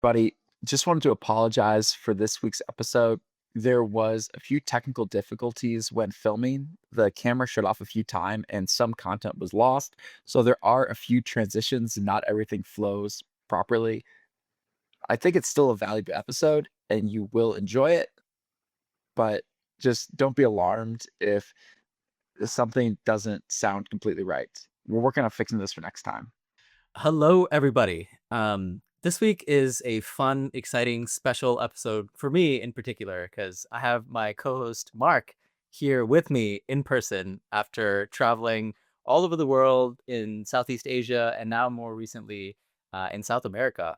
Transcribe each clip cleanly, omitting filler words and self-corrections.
Buddy, just wanted to apologize for this week's episode. There was a few technical difficulties when filming. The camera shut off a few times and some content was lost. So there are a few transitions and not everything flows properly. I think it's still a valuable episode and you will enjoy it, but just don't be alarmed if something doesn't sound completely right. We're working on fixing this for next time. Hello, everybody. This week is a fun, exciting, special episode for me in particular because I have my co-host Mark here with me in person after traveling all over the world in Southeast Asia and now more recently in South America.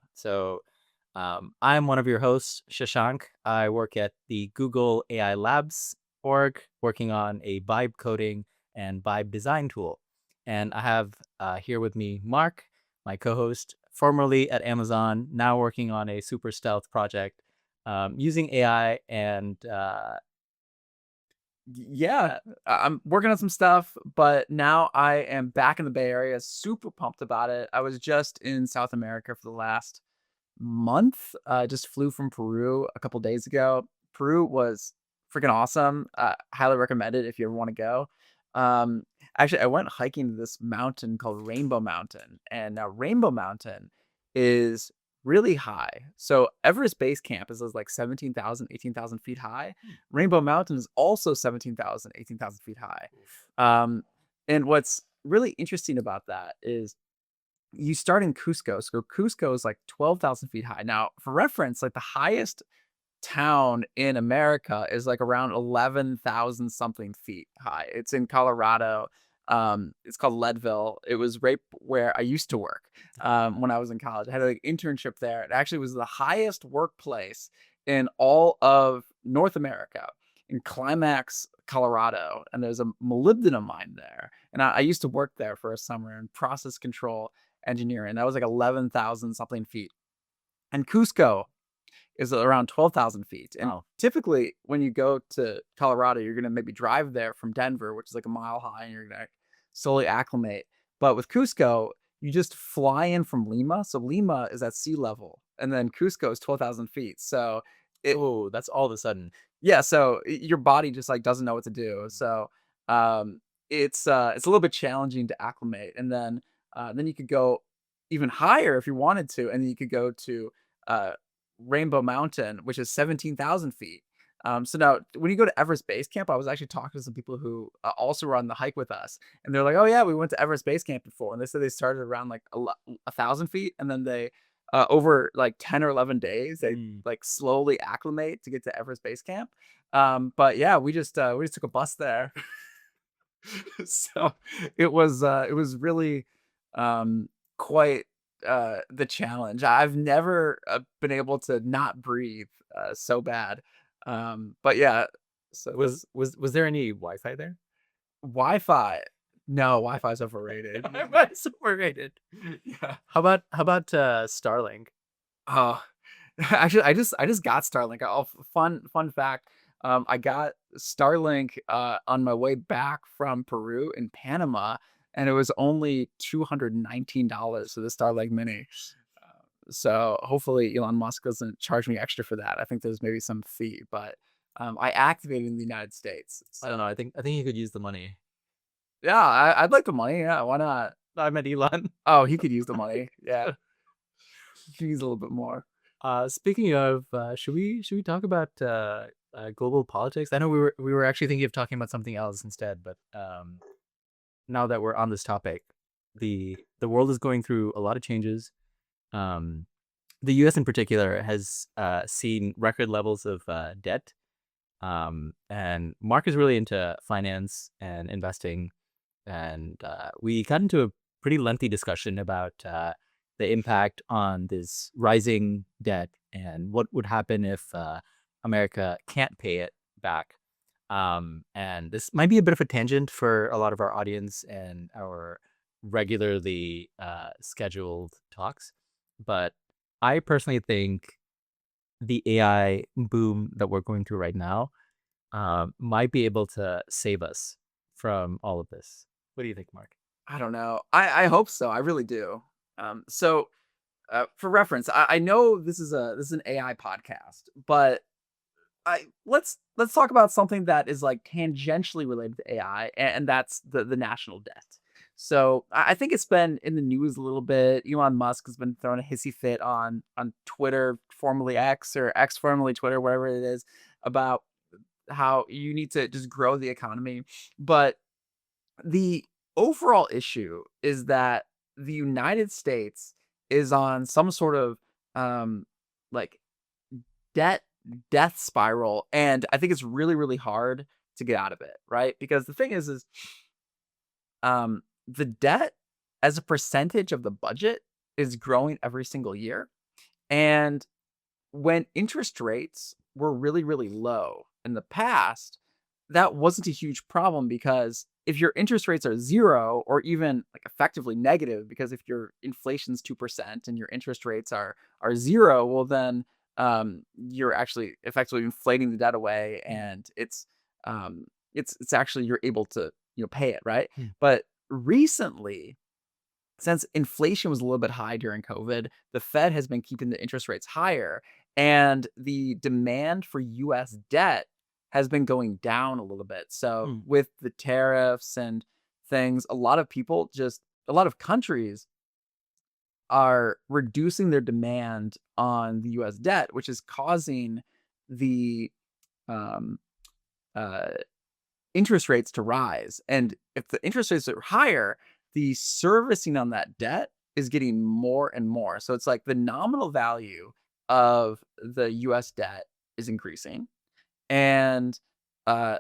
I'm one of your hosts, Shashank. I work at the Google AI Labs org, working on a vibe coding and vibe design tool. And I have here with me Mark, my co-host, formerly at Amazon, now working on a super stealth project using AI and Yeah, I'm working on some stuff, but now I am back in the Bay Area, super pumped about it. I was just in South America for the last month. Just flew from Peru a couple days ago. Peru was freaking awesome. Highly recommend it if you ever want to go. Um, Actually, I went hiking to this mountain called Rainbow Mountain, and now Rainbow Mountain is really high. So Everest Base Camp is like 17,000, 18,000 feet high. Rainbow Mountain is also 17,000, 18,000 feet high. Um, and what's really interesting about that is you start in Cusco. So Cusco is like 12,000 feet high. Now, for reference, like the highest town in America is like around 11,000 something feet high. It's in Colorado. It's called Leadville. It was right where I used to work when I was in college. I had an internship there. It actually was the highest workplace in all of North America in Climax, Colorado. And there's a molybdenum mine there. And I used to work there for a summer in process control engineering. That was like 11,000 something feet. And Cusco is around 12,000 feet. And wow. typically, when you go to Colorado, you're going to maybe drive there from Denver, which is like a mile high, and you're going to slowly acclimate. But with Cusco, you just fly in from Lima. So Lima is at sea level, and then Cusco is 12,000 feet. So it, Oh, that's all of a sudden. yeah, so your body just like doesn't know what to do. So um, it's a little bit challenging to acclimate, and then you could go even higher if you wanted to, and then you could go to uh, Rainbow Mountain, which is 17,000 feet. So now, when you go to Everest Base Camp, I was actually talking to some people who also were on the hike with us, and they're like, "Oh yeah, we went to Everest Base Camp before," and they said they started around like 1,000 feet, and then they over like 10 or 11 days, they Mm. like slowly acclimate to get to Everest Base Camp. But yeah, we just took a bus there. So it was really quite the challenge. I've never been able to not breathe so bad. But yeah, so Was this was was there any Wi-Fi there? Wi-Fi. No, Wi-Fi is overrated. That's overrated. Yeah. How about Starlink? Oh, actually, I just got Starlink. Fun fact. I got Starlink on my way back from Peru in Panama, and it was only $219 for the Starlink Mini. So hopefully Elon Musk doesn't charge me extra for that. I think there's maybe some fee, but I activated in the United States. I don't know. So I think you could use the money. yeah, I'd like the money. Yeah, why not? I met Elon. Oh, he could use the money. Yeah, he could use a little bit more. Speaking of, should we talk about global politics? I know we were actually thinking of talking about something else instead, but now that we're on this topic, the world is going through a lot of changes. Um, the U.S. in particular has seen record levels of debt. And Mark is really into finance and investing, and we got into a pretty lengthy discussion about the impact on this rising debt and what would happen if America can't pay it back. And this might be a bit of a tangent for a lot of our audience and our regularly scheduled talks, but I personally think the AI boom that we're going through right now might be able to save us from all of this. What do you think, Mark? I don't know. I hope so. I really do. So for reference, I know this is an AI podcast, but let's talk about something that is like tangentially related to AI, and that's the national debt. So I think it's been in the news a little bit. Elon Musk has been throwing a hissy fit on Twitter, formerly X, or X formerly Twitter, whatever it is, about how you need to just grow the economy. But the overall issue is that the United States is on some sort of um like debt death spiral, and I think it's really really hard to get out of it, right? Because the thing is the debt as a percentage of the budget is growing every single year. And when interest rates were really, really low in the past, that wasn't a huge problem, because if your interest rates are zero or even like effectively negative, because if your inflation's 2% and your interest rates are zero, well then you're actually effectively inflating the debt away, and it's actually you're able to pay it, right? Mm. But recently, since inflation was a little bit high during COVID, the Fed has been keeping the interest rates higher, and the demand for US debt has been going down a little bit. So, Mm. with the tariffs and things, a lot of countries are reducing their demand on the US debt, which is causing the um, uh, interest rates to rise. And if the interest rates are higher, the servicing on that debt is getting more and more. So it's like the nominal value of the US debt is increasing, and uh,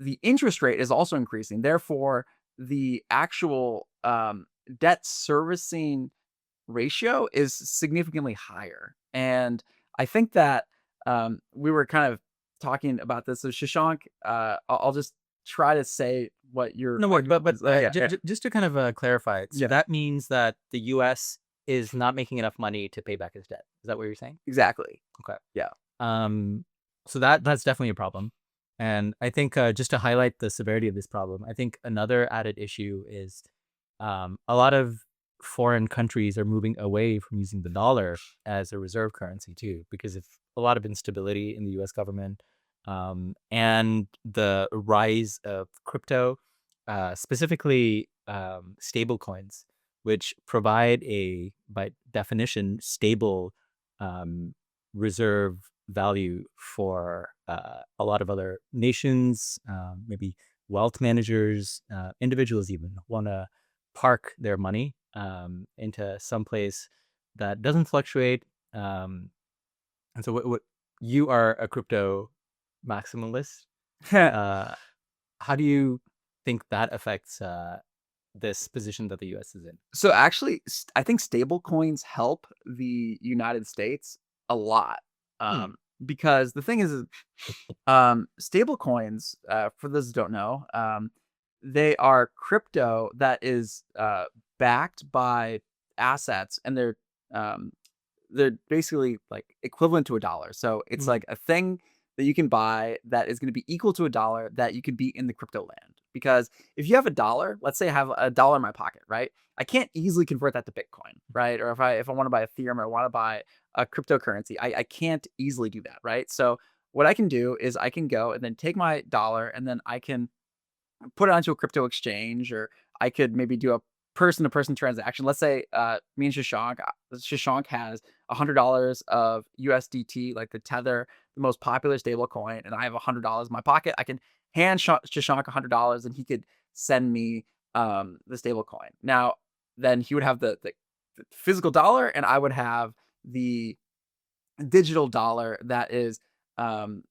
the interest rate is also increasing. Therefore, the actual debt servicing ratio is significantly higher. And I think that we were kind of talking about this. So Shashank, I'll just try to say what you're. No, wait, but Yeah, yeah, just to kind of clarify, so yeah, that means that the U.S. is not making enough money to pay back its debt. Is that what you're saying? exactly. Okay. Yeah. Um, so that's definitely a problem. And I think just to highlight the severity of this problem, I think another added issue is a lot of foreign countries are moving away from using the dollar as a reserve currency too, because of a lot of instability in the U.S. government, and the rise of crypto, specifically stable coins, which provide a, by definition, stable um, reserve value for a lot of other nations, maybe wealth managers, individuals even want to park their money into some place that doesn't fluctuate. And so, what you are a crypto maximalist. Uh, how do you think that affects this position that the U.S. is in? So actually, I think stable coins help the United States a lot. Hmm. Because the thing is stable coins, for those who don't know, they are crypto that is backed by assets, and um, they're basically like equivalent to a dollar. So it's Mm. like a thing that you can buy that is going to be equal to a dollar that you can be in the crypto land. Because if you have a dollar, let's say I have a dollar in my pocket, right? I can't easily convert that to Bitcoin, right? Or if I want to buy Ethereum or I want to buy a cryptocurrency, I can't easily do that, right? So what I can do is I can go and then take my dollar, and then I can put it onto a crypto exchange, or I could maybe do a person to person transaction. Let's say me and Shashank has $100 of USDT, like the Tether, the most popular stable coin, and I have $100 in my pocket. I can hand Shashank $100, and he could send me the stable coin. Now, then he would have the physical dollar, and I would have the digital dollar that is um,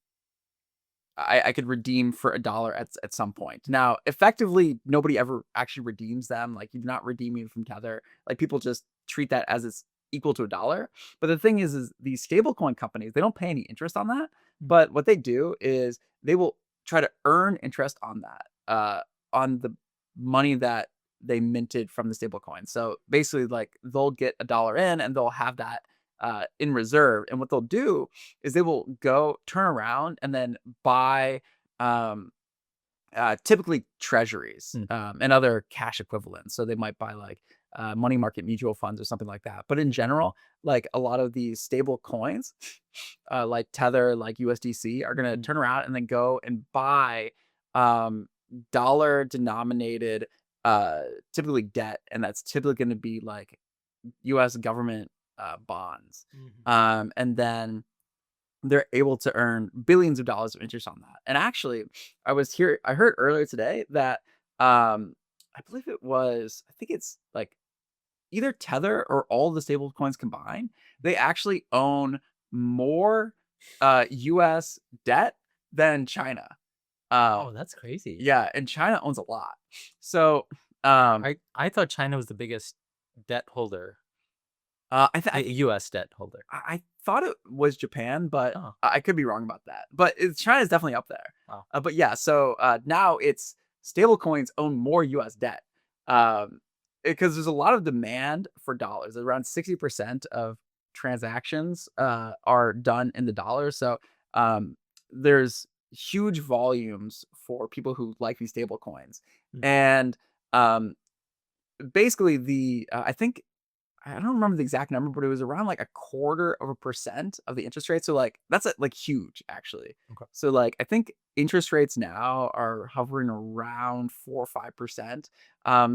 I could redeem for a dollar at some point. Now, effectively, nobody ever actually redeems them. Like, you're not redeeming from Tether. Like, people just treat that as it's equal to a dollar. But the thing is these stablecoin companies, they don't pay any interest on that. But what they do is they will try to earn interest on the money that they minted from the stablecoin. So basically, like, they'll get a dollar in, and they'll have that in reserve. And what they'll do is they will go turn around and then buy typically treasuries Mm. and other cash equivalents. So they might buy like money market mutual funds or something like that. But in general, like a lot of these stable coins, like Tether, like USDC, are gonna Mm. turn around and then go and buy um, dollar denominated, uh, typically debt, and that's typically going to be like U.S. government bonds, Mhm. and then they're able to earn billions of dollars of interest on that. And actually, I heard earlier today that I believe it was, I think it's like either Tether or all the stable coins combined, they actually own more US debt than China. Oh, that's crazy. Yeah, and China owns a lot. So, um, I thought China was the biggest debt holder, I U.S. debt holder. I thought it was Japan, but Oh, I could be wrong about that. But China's definitely up there. wow. But yeah, so now it's stable coins own more U.S. debt, because there's a lot of demand for dollars. Around 60% of transactions are done in the dollar. So um, there's huge volumes for people who like these stable coins, Mm. and um, basically I think I don't remember the exact number, but it was around like 1/4% of the interest rate. So like that's like huge actually. Okay. So like I think interest rates now are hovering around 4 or 5%.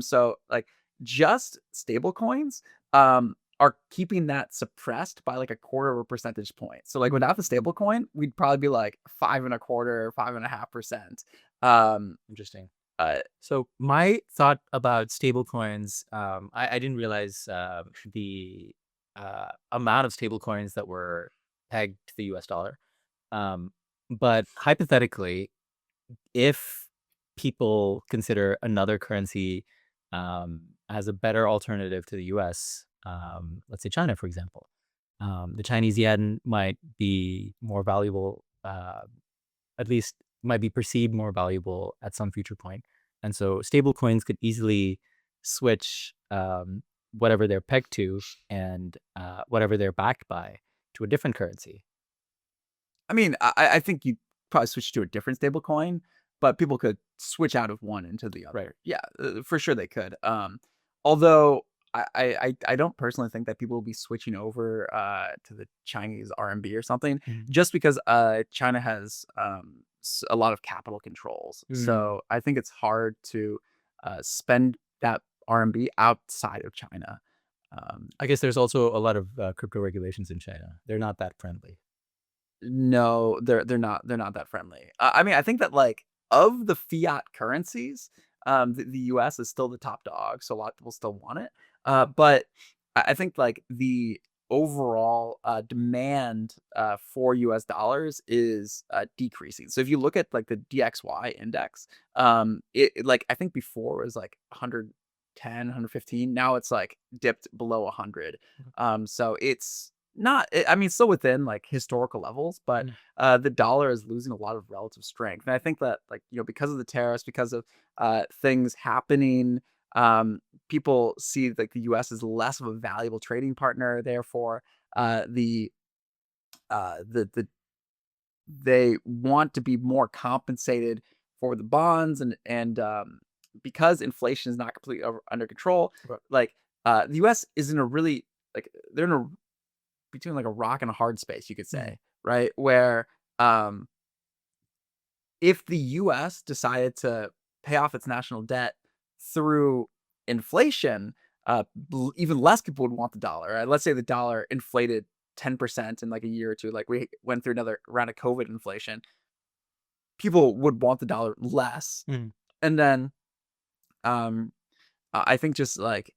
So like just stable coins are keeping that suppressed by like 1/4 of a percentage point. So like without the stable coin, we'd probably be like 5 1/4, 5.5%. Um Interesting. uh So my thought about stablecoins, I didn't realize the amount of stablecoins that were pegged to the U.S. dollar. Um, but hypothetically, if people consider another currency as a better alternative to the U.S., let's say China, for example, the Chinese yen might be more valuable, at least might be perceived more valuable at some future point. And so stable coins could easily switch whatever they're pegged to and whatever they're backed by to a different currency. I mean, I think you probably switch to a different stable coin, but people could switch out of one into the Right. other. Yeah, for sure they could. Although I don't personally think that people will be switching over to the Chinese RMB or something, Mhm. just because China has a lot of capital controls. Mm. So I think it's hard to spend that RMB outside of China. Um, I guess there's also a lot of crypto regulations in China. They're not that friendly. No, they're not that friendly. I mean, I think that like of the fiat currencies, the US is still the top dog, so a lot of people still want it. But I think like the overall demand for US dollars is decreasing. So if you look at like the DXY index, like I think before it was like 110, 115. Now it's like dipped below 100. So it's not I mean, still within, like, historical levels, but, Mm. the dollar is losing a lot of relative strength, and I think that, like, because of the tariffs, because of, things happening, um, people see, like, the US as less of a valuable trading partner, therefore, uh, the, the they want to be more compensated for the bonds and because inflation is not completely under control, Right. like, the US is in a really like, they're in a between like a rock and a hard space, you could Mm. say, right? Where um, if the US decided to pay off its national debt through inflation, even less people would want the dollar. Right? Let's say the dollar inflated 10% in like a year or two, like we went through another round of COVID inflation, people would want the dollar less. Mm. And then um, I think just like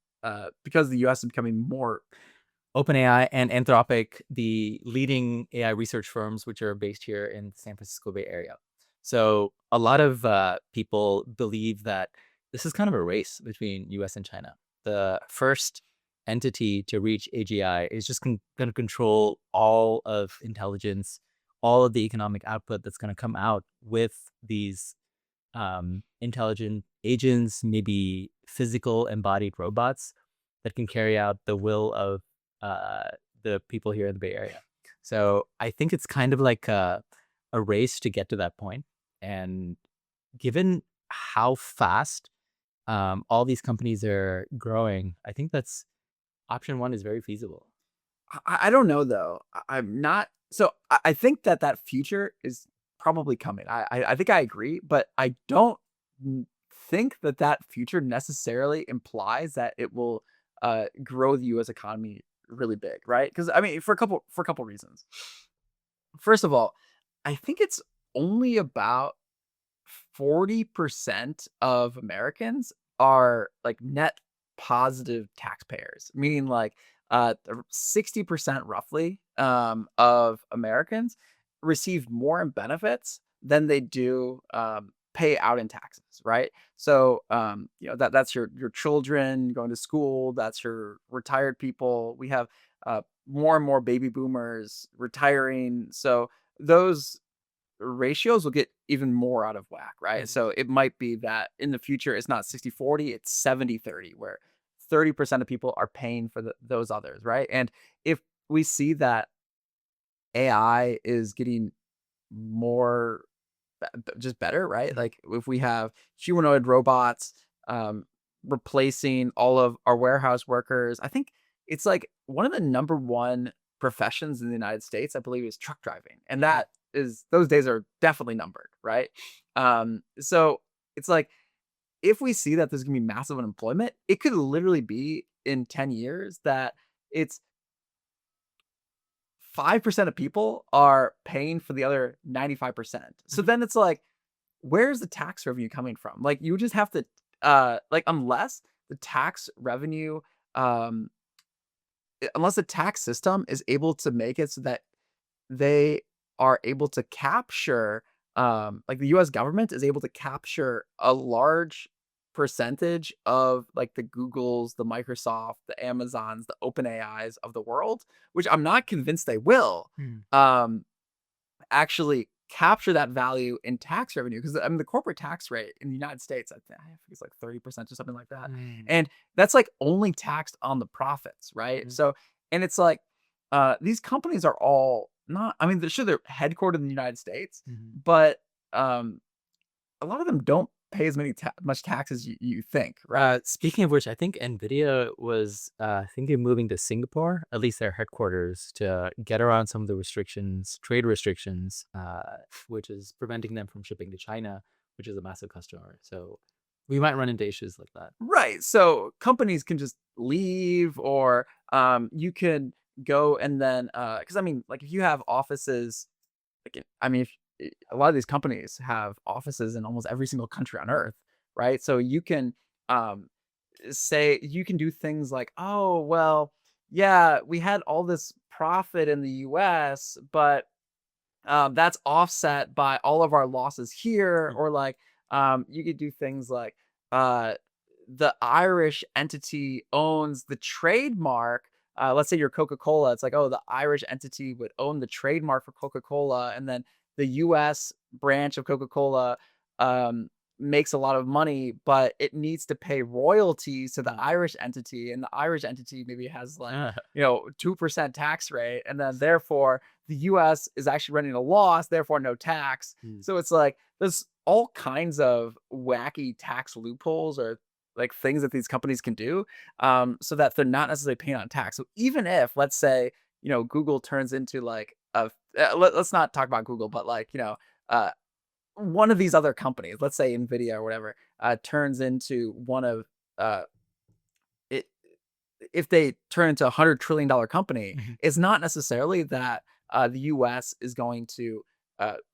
because the US is becoming more. OpenAI and Anthropic, the leading AI research firms, which are based here in the San Francisco Bay Area. So a lot of people believe that this is kind of a race between US and China. The first entity to reach AGI is just going to control all of intelligence, all of the economic output that's going to come out with these intelligent agents, maybe physical embodied robots that can carry out the will of uh, the people here in the Bay Area. So I think it's kind of like a race to get to that point. And given how fast all these companies are growing. I think that's option one is very feasible. I don't know though. I'm not so I think that that future is probably coming. I think I agree, but I don't think that that future necessarily implies that it will grow the U.S. economy really big, right? Because I mean, for a couple reasons. First of all, I think it's only about 40% of Americans are like net positive taxpayers, meaning like 60% roughly of Americans receive more in benefits than they do pay out in taxes, right? So that's your children going to school, that's your retired people. We have more and more baby boomers retiring. So those ratios will get even more out of whack, right? Mhm. So it might be that in the future, it's not 60-40, it's 70-30, where 30% of people are paying for those others, right? And if we see that AI is getting more just better, right? Mhm. Like if we have humanoid robots um, replacing all of our warehouse workers, I think it's like one of the number one professions in the United States, I believe, is truck driving, and Mhm. that is those days are definitely numbered, right? So it's like if we see that there's gonna be massive unemployment, it could literally be in 10 years that it's 5% of people are paying for the other 95%. So Mhm. then it's like, where's the tax revenue coming from? Like you just have to like unless the tax revenue um unless the tax system is able to make it so that they are able to capture like the US government is able to capture a large percentage of like the Googles, the Microsoft, the Amazons, the Open AIs of the world, which I'm not convinced they will. Mhm. Um actually capture that value in tax revenue because I mean the corporate tax rate in the United States, I think it's like 30% or something like that. Mm. And that's like only taxed on the profits, right? Mhm. So and it's like these companies are all not I mean they're sure they're headquartered in the United States, Mhm. but a lot of them don't pay as much tax as you think, right? Speaking of which, I think Nvidia was thinking of moving to Singapore, at least their headquarters, to get around some of the restrictions, trade restrictions, which is preventing them from shipping to China, which is a massive customer. So we might run into issues like that. Right. So companies can just leave or you can go and then because I mean like if you have offices like I mean a lot of these companies have offices in almost every single country on earth, right? So you can um say you can do things like, "Oh, well, yeah, we had all this profit in the US, but that's offset by all of our losses here," Mm. or like you could do things like uh, the Irish entity owns the trademark. Let's say you're Coca Cola. It's like, oh, the Irish entity would own the trademark for Coca Cola, and then the U.S. branch of Coca Cola um, makes a lot of money, but it needs to pay royalties to the Mm. Irish entity, and the Irish entity maybe has like Ah. 2% tax rate, and then therefore the US is actually running a loss, therefore no tax. Mm. So it's like there's all kinds of wacky tax loopholes or like things that these companies can do so that they're not necessarily paying on tax. So even if, let's say, Google turns into like let's not talk about Google, but like, uh, one of these other companies, let's say Nvidia or whatever, turns into one of uh, it if they turn into $100 trillion company, Mhm. it's not necessarily that the US is going to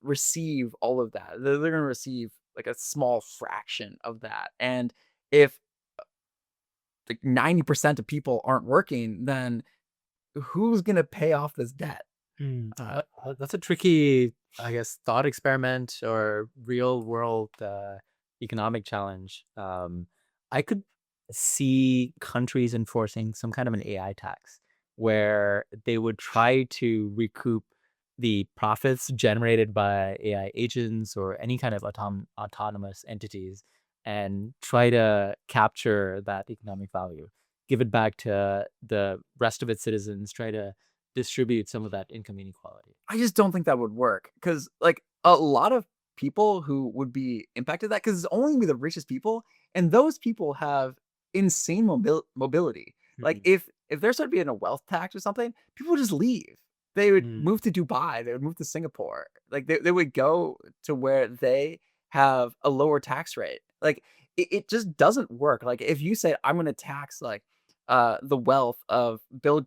receive all of that. They're going to receive like a small fraction of that. And if like 90% of people aren't working, then who's going to pay off this debt? Mm. Uh, That's a tricky, I guess, thought experiment or real world economic challenge. I could see countries enforcing some kind of an AI tax where they would try to recoup the profits generated by AI agents or any kind of autonomous entities and try to capture that economic value, give it back to the rest of its citizens, try to distribute some of that income inequality. I just don't think that would work because, like, a lot of people who would be impacted that because it's only gonna be the richest people, and those people have insane mobility. Like Mhm. if there started being a wealth tax or something, people would just leave. They would Mm. move to Dubai. They would move to Singapore. Like they would go to where they have a lower tax rate. Like it just doesn't work. Like if you say I'm going to tax like the wealth of Bill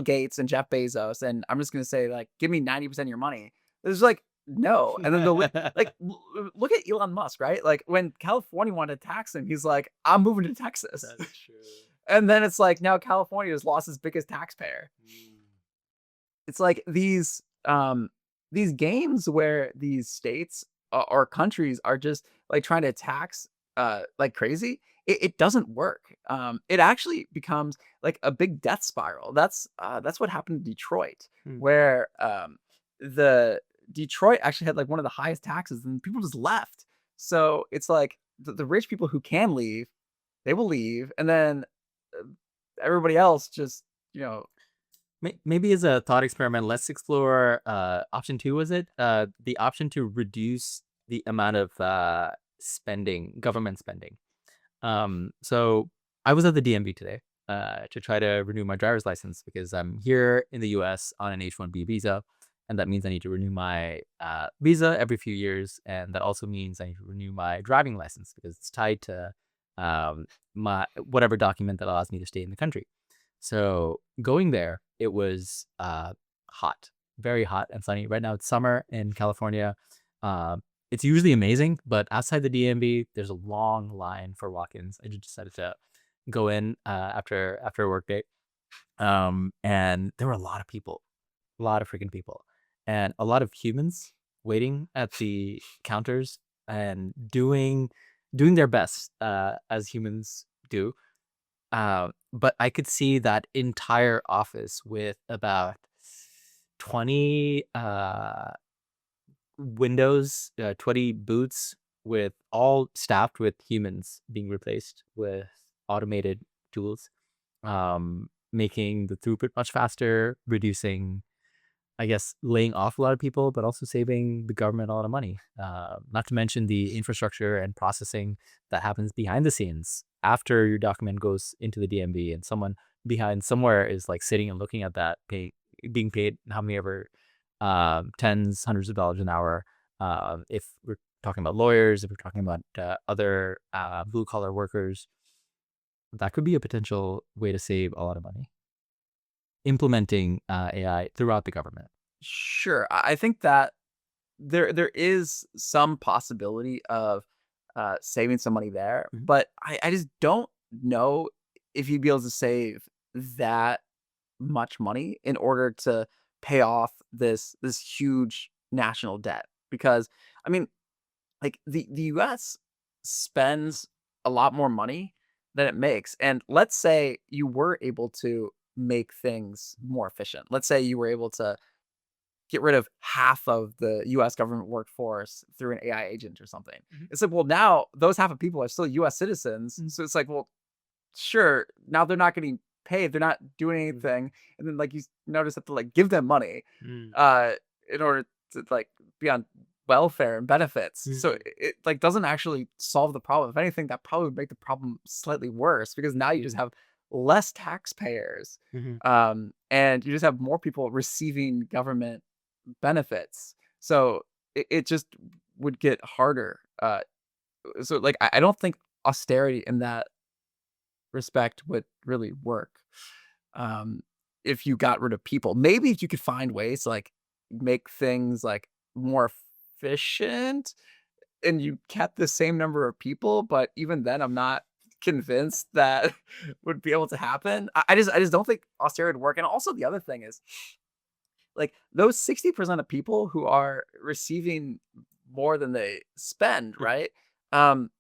Gates and Jeff Bezos, and I'm just going to say like give me 90% of your money. It's like no, and then like look at Elon Musk, right? Like when California wanted to tax him, he's like I'm moving to Texas. That's true. And then it's like now California has lost its biggest taxpayer. Mm. It's like these games where these states or countries are just like trying to tax like crazy. It doesn't work. It actually becomes like a big death spiral. That's what happened in Detroit, Mm. where the Detroit actually had like one of the highest taxes, and people just left. So it's like the rich people who can leave, they will leave, and then uh, everybody else just you know Maybe as a thought experiment, let's explore option two, was it? The option to reduce the amount of spending, government spending. So I was at the DMV today to try to renew my driver's license because I'm here in the US on an H-1B visa. And that means I need to renew my visa every few years. And that also means I need to renew my driving license because it's tied to my whatever document that allows me to stay in the country. So going there, it was hot, very hot and sunny. Right now it's summer in California. It's usually amazing, but outside the DMV, there's a long line for walk-ins. I just decided to go in after a work day, and there were a lot of people, a lot of freaking people, and a lot of humans waiting at the counters and doing their best as humans do. But I could see that entire office with about 20 windows, 20 booths with all staffed with humans being replaced with automated tools, making the throughput much faster, reducing, I guess, laying off a lot of people, but also saving the government a lot of money. Not to mention the infrastructure and processing that happens behind the scenes after your document goes into the DMV, and someone behind somewhere is like sitting and looking at that, being paid how many ever tens, hundreds of dollars an hour. If we're talking about lawyers, if we're talking about other blue collar workers, that could be a potential way to save a lot of money. Implementing AI throughout the government. sure. I think that there is some possibility of saving some money there, Mhm. but I just don't know if you'd be able to save that much money in order to pay off this huge national debt. Because I mean, like the US spends a lot more money than it makes. And let's say you were able to make things more efficient. Let's say you were able to get rid of half of the US government workforce through an AI agent or something. Mhm. It's like, well, now those half of people are still US citizens. Mm. So it's like, well, sure, now they're not getting paid, they're not doing Mm. anything. And then like you notice have to like give them money Mm. uh in order to like be on welfare and benefits. So Mm. it like doesn't actually solve the problem. If anything, that probably would make the problem slightly worse because now you just have less taxpayers. Mhm. And you just have more people receiving government benefits. So it just would get harder. So like I don't think austerity in that respect would really work. Um, if you got rid of people, maybe if you could find ways to like make things like more efficient and you kept the same number of people, but even then I'm not convinced that would be able to happen. I just don't think austerity would work. And also the other thing is like those 60% of people who are receiving more than they spend, right? Um,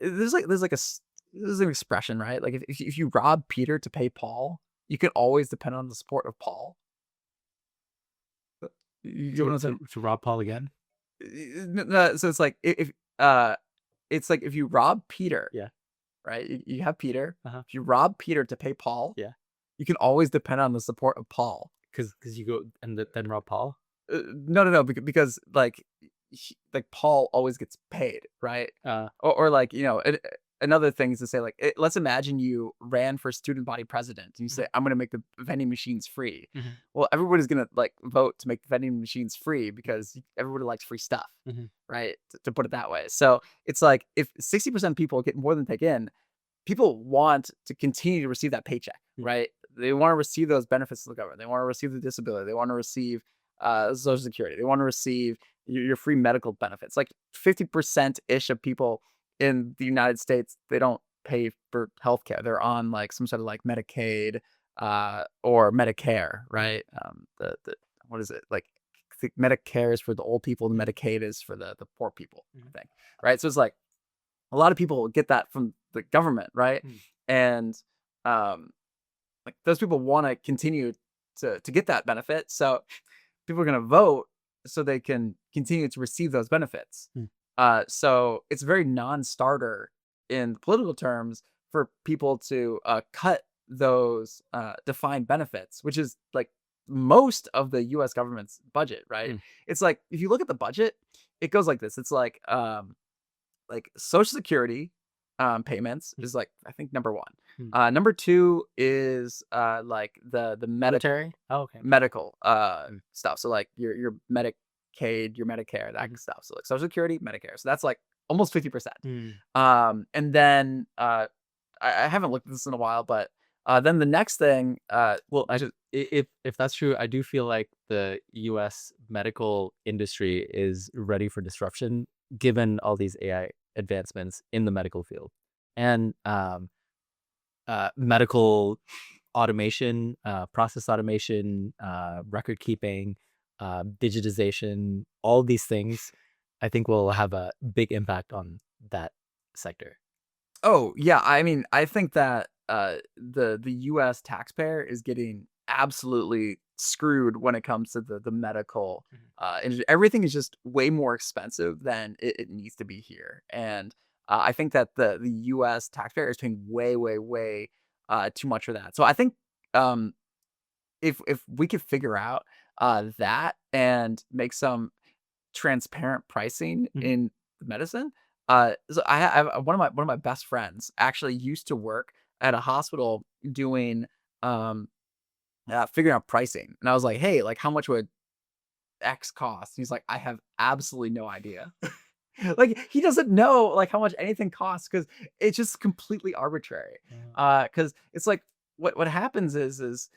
there's an expression, right? Like if you rob Peter to pay Paul, you can always depend on the support of Paul. You get what To I'm saying? to to rob Paul again? No, so it's like it's like if you rob Peter, Yeah. right? You have Peter. Uh-huh. If you rob Peter to pay Paul, Yeah. you can always depend on the support of Paul. Because you go and then rob Paul? No, no, no, because like like Paul always gets paid, right? Uh, Or like, another thing is to say, like, let's imagine you ran for student body president and you say, mhm, I'm going to make the vending machines free. mhm, Well, everybody's going to like vote to make the vending machines free because everybody likes free stuff, mhm, right? To put it that way. So it's like if 60% of people get more than take in, people want to continue to receive that paycheck, mm, right? They want to receive those benefits of the government. They want to receive the disability. They want to receive Social Security. They want to receive your free medical benefits. Like 50% ish of people in the United States, they don't pay for healthcare. They're on like some sort of like Medicaid or Medicare, right? The what is it like? I think Medicare is for the old people, and mhm, Medicaid is for the poor people, mhm, I think, right? So it's like a lot of people get that from the government, right? mm, And um, like those people want to continue to get that benefit, so people are going to vote so they can continue to receive those benefits. mm, So it's very non-starter in political terms for people to cut those defined benefits, which is like most of the U.S. government's budget, right? mm, It's like if you look at the budget, it goes like this. It's like Social Security payments mm, is like I think number one. mm. Number two is like the Military? Oh, okay. medical Mm, stuff. So like your Medicaid, your Medicare, that mhm, stuff. So like Social Security, Medicare. So that's like almost 50%. mm. And then I haven't looked at this in a while, but then the next thing, Well, which is if that's true, I do feel like the U.S. medical industry is ready for disruption, given all these AI advancements in the medical field, and medical automation, process automation, record keeping, digitization, all these things, I think will have a big impact on that sector. Oh, yeah, I mean, I think that, the US taxpayer is getting absolutely screwed when it comes to the medical, Mhm. and everything is just way more expensive than it needs to be here, and, I think that the US taxpayer is paying way, way, way, too much for that. So I think, um, if we could figure out, that and make some transparent pricing Mhm. in medicine. So I have one of my best friends actually used to work at a hospital doing um figuring out pricing, and I was like, hey, like how much would X cost? He's like, I have absolutely no idea. Like he doesn't know like how much anything costs because it's just completely arbitrary. Because it's like what happens is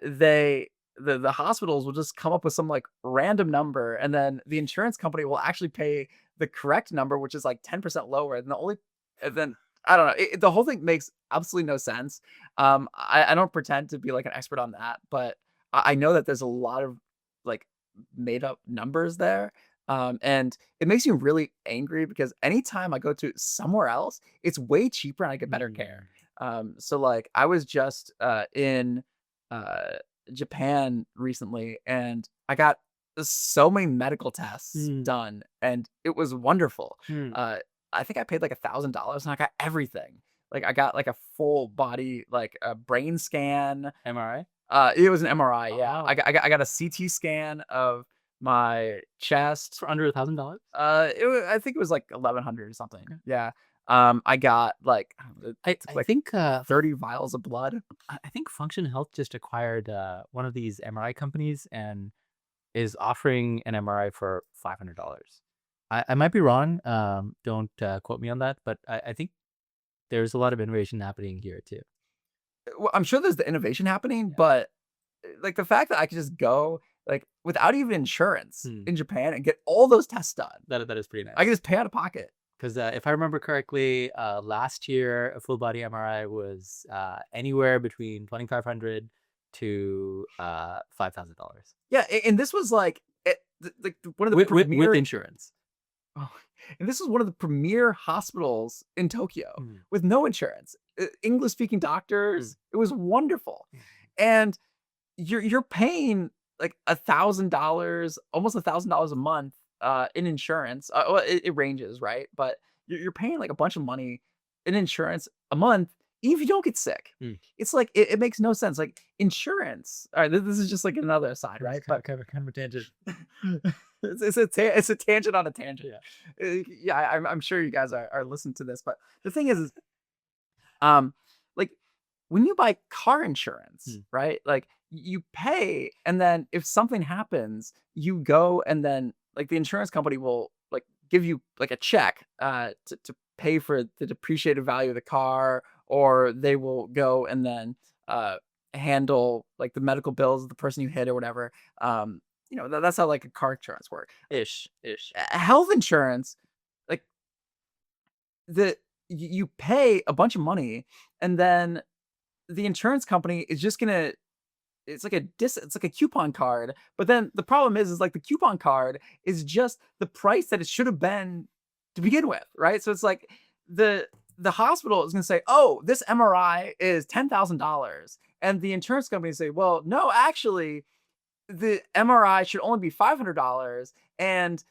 they the hospitals will just come up with some like random number and then the insurance company will actually pay the correct number, which is like 10% lower. And then I don't know. The whole thing makes absolutely no sense. I don't pretend to be like an expert on that, but I know that there's a lot of like made up numbers there. And it makes me really angry because anytime I go to somewhere else, it's way cheaper and I get better care. Mm. So like I was just in uh, Japan recently, and I got so many medical tests Mm, done, and it was wonderful. mm. Uh, I think I paid like $1,000, and I got everything. Like I got like a full body, like a brain scan. MRI? It was an MRI. Oh, Yeah, wow. I got a CT scan of my chest. For under $1,000? I think it was like 1,100 or something. Yeah. I got like I don't know, it took I like think 30 vials of blood. I think Function Health just acquired one of these MRI companies and is offering an MRI for $500. I might be wrong. Don't quote me on that, but I think there's a lot of innovation happening here too. Well, I'm sure there's the innovation happening, Yeah. but like the fact that I could just go like without even insurance Hmm. in Japan and get all those tests done. That is pretty I nice. can just pay out of pocket. Because if I remember correctly, last year a full body MRI was anywhere between 2,500 to $5,000 Yeah, and this was like like one of the with premier. insurance. Oh, and this was one of the premier hospitals in Tokyo Mm, with no insurance, English speaking mm, doctors. It was wonderful, mm, and you're paying like $1,000, almost $1,000 a month in insurance. Well, it ranges, right? But you're paying like a bunch of money in insurance a month, even if you don't get sick. mm. It's like it makes no sense. Like insurance. All right, this is just like another aside, right? But Kind of a tangent. It's a tangent on a tangent. Yeah. Yeah, I'm sure you guys are listening to this, but the thing is um, like when you buy car insurance, Mm. right? Like you pay, and then if something happens, you go and then like the insurance company will like give you like a check to pay for the depreciated value of the car, or they will go and then uh handle like the medical bills of the person you hit or whatever. That's how like a car insurance works. Ish. Health insurance, like the you pay a bunch of money, and then the insurance company is just gonna it's like a coupon card, but then the problem is like the coupon card is just the price that it should have been to begin with, right? So it's like the the hospital is gonna say, "Oh, this MRI is $10,000." And the insurance company say, "Well, no, actually, the MRI should only be $500, and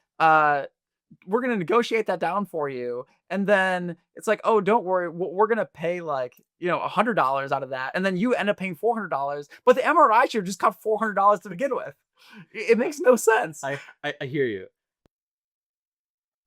we're gonna negotiate that down for you." And then it's like, "Oh, don't worry, we're gonna pay like $100 out of that," and then you end up paying $400, but the MRI should just cost $400 to begin with. It makes no sense. I hear you.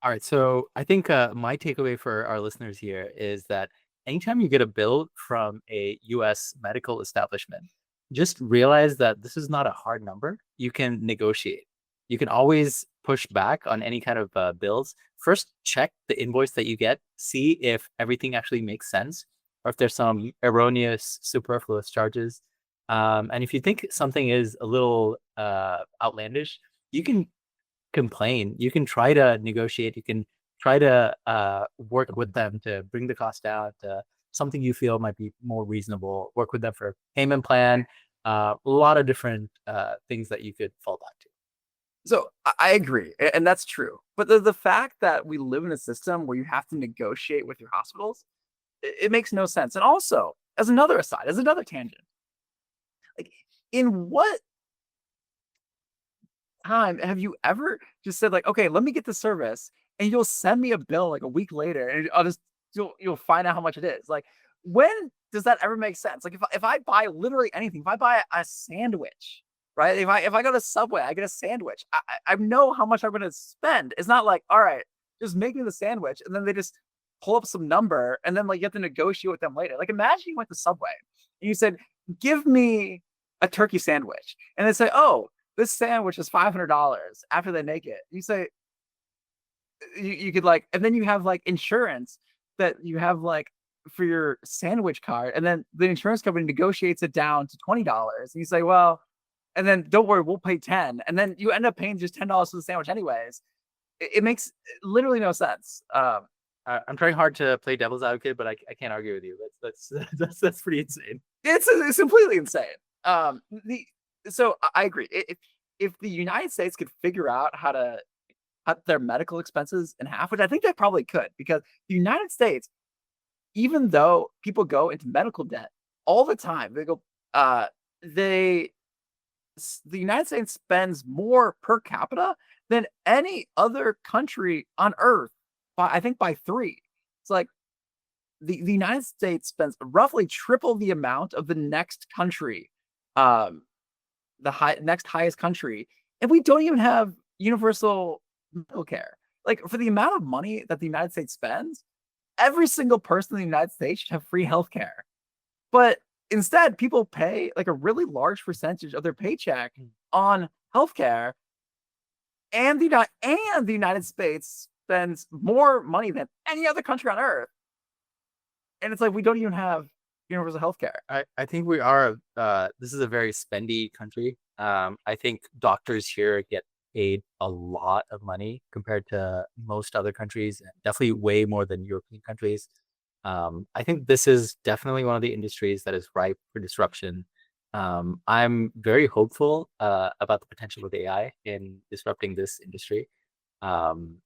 All right, so I think my takeaway for our listeners here is that anytime you get a bill from a U.S. medical establishment, just realize that this is not a hard number. You can negotiate. You can always push back on any kind of bills. First, check the invoice that you get, see if everything actually makes sense, or if there's some erroneous, superfluous charges. And if you think something is a little outlandish, you can complain. You can try to negotiate. You can try to work with them to bring the cost down to something you feel might be more reasonable. Work with them for a payment plan. A lot of different things that you could fall back to. So I agree, and that's true. But the fact that we live in a system where you have to negotiate with your hospitals, it makes no sense. And also, as another aside, as another tangent, like in what time have you ever just said like, "Okay, let me get the service," and you'll send me a bill like a week later, and I'll just you'll find out how much it is. Like, when does that ever make sense? Like, if I buy literally anything, if I buy a sandwich, right? If I go to Subway, I get a sandwich. I know how much I'm gonna spend. It's not like, all right, just make me the sandwich, and then they just pull up some number, and then like you have to negotiate with them later. Like, imagine you went to Subway and you said, "Give me a turkey sandwich," and they say, "Oh, this sandwich is $500" after they make it. You say you could like, and then you have like insurance that you have like for your sandwich card, and then the insurance company negotiates it down to $20. And you say, well, and then don't worry, we'll pay 10. And then you end up paying just $10 for the sandwich anyways. It makes literally no sense. I'm trying hard to play devil's advocate, but I can't argue with you. That's that's pretty insane. It's completely insane. The so I agree. If the United States could figure out how to cut their medical expenses in half, which I think they probably could, because the United States, even though people go into medical debt all the time, they go, they, the United States spends more per capita than any other country on earth. I think by three. It's like the United States spends roughly triple the amount of the next country, um, next highest country, and we don't even have universal medical care. Like for the amount of money that the United States spends, every single person in the United States should have free healthcare. But instead, people pay like a really large percentage of their paycheck Mm. on healthcare, and the United States spends more money than any other country on earth. And it's like we don't even have universal healthcare. I think we are. This is a very spendy country. I think doctors here get paid a lot of money compared to most other countries, and definitely way more than European countries. I think this is definitely one of the industries that is ripe for disruption. I'm very hopeful about the potential of AI in disrupting this industry. Um,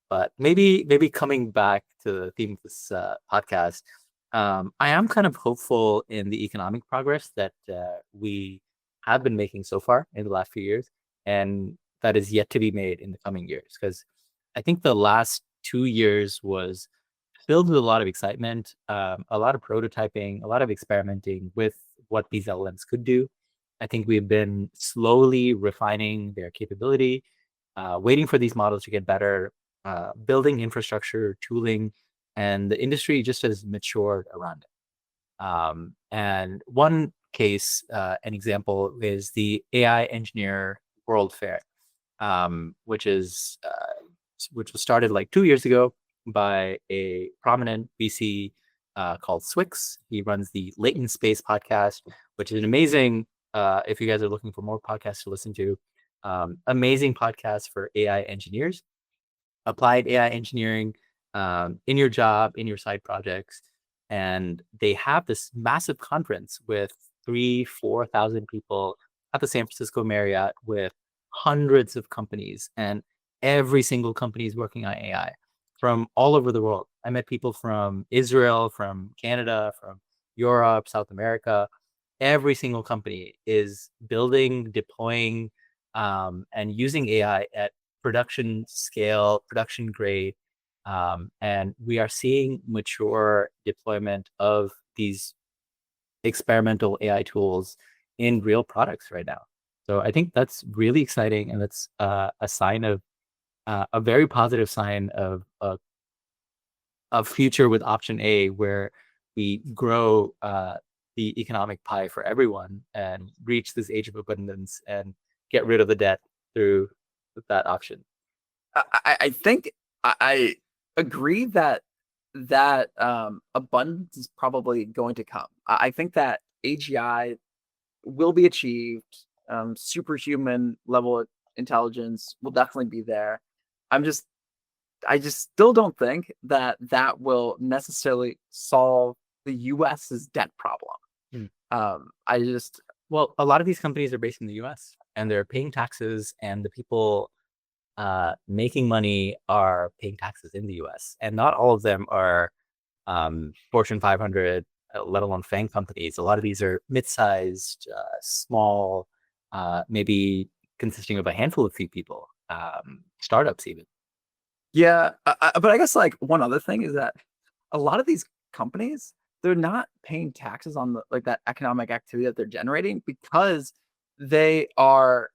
but maybe coming back to the theme of this podcast, I am kind of hopeful in the economic progress that we have been making so far in the last few years, and that is yet to be made in the coming years. Because I think the last 2 years was filled with a lot of excitement, a lot of prototyping, a lot of experimenting with what these LLMs could do. I think we've been slowly refining their capability. waiting for these models to get better, building infrastructure, tooling, and the industry just has matured around it. And one case, an example, is the AI Engineer World Fair, which was started like 2 years ago by a prominent VC called Swix. He runs the Latent Space podcast, which is an amazing. If you guys are looking for more podcasts to listen to, amazing podcast for AI engineers, applied AI engineering in your job, in your side projects. And they have this massive conference with 3,000-4,000 people at the San Francisco Marriott with hundreds of companies. And every single company is working on AI from all over the world. I met people from Israel, from Canada, from Europe, South America. Every single company is building, deploying, and using AI at production scale, production grade. And we are seeing mature deployment of these experimental AI tools in real products right now. So I think that's really exciting, and that's a sign of a very positive sign of a future with option A, where we grow the economic pie for everyone and reach this age of abundance and get rid of the debt through that option. I think I agree that abundance is probably going to come. I think that AGI will be achieved. Superhuman level of intelligence will definitely be there. I'm just I just still don't think that that will necessarily solve the US's debt problem. Hmm. I just Well, a lot of these companies are based in the US and they're paying taxes, and the people making money are paying taxes in the US. And not all of them are Fortune 500, let alone FANG companies. A lot of these are mid-sized, small, maybe consisting of a handful of few people, startups even. yeah, but I guess like one other thing is that a lot of these companies, they're not paying taxes on the like that economic activity that they're generating because they are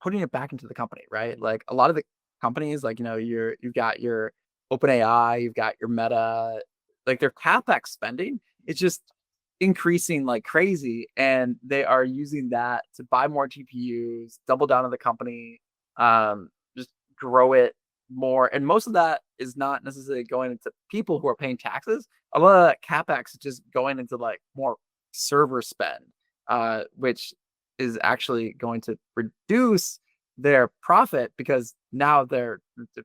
putting it back into the company, right? Like a lot of the companies, like you've got your OpenAI, you've got your Meta, like their capex spending, it's just increasing like crazy, and they are using that to buy more GPUs, double down on the company, just grow it more. And most of that is not necessarily going into people who are paying taxes. A lot of that capex is just going into like more server spend, which is actually going to reduce their profit because now they're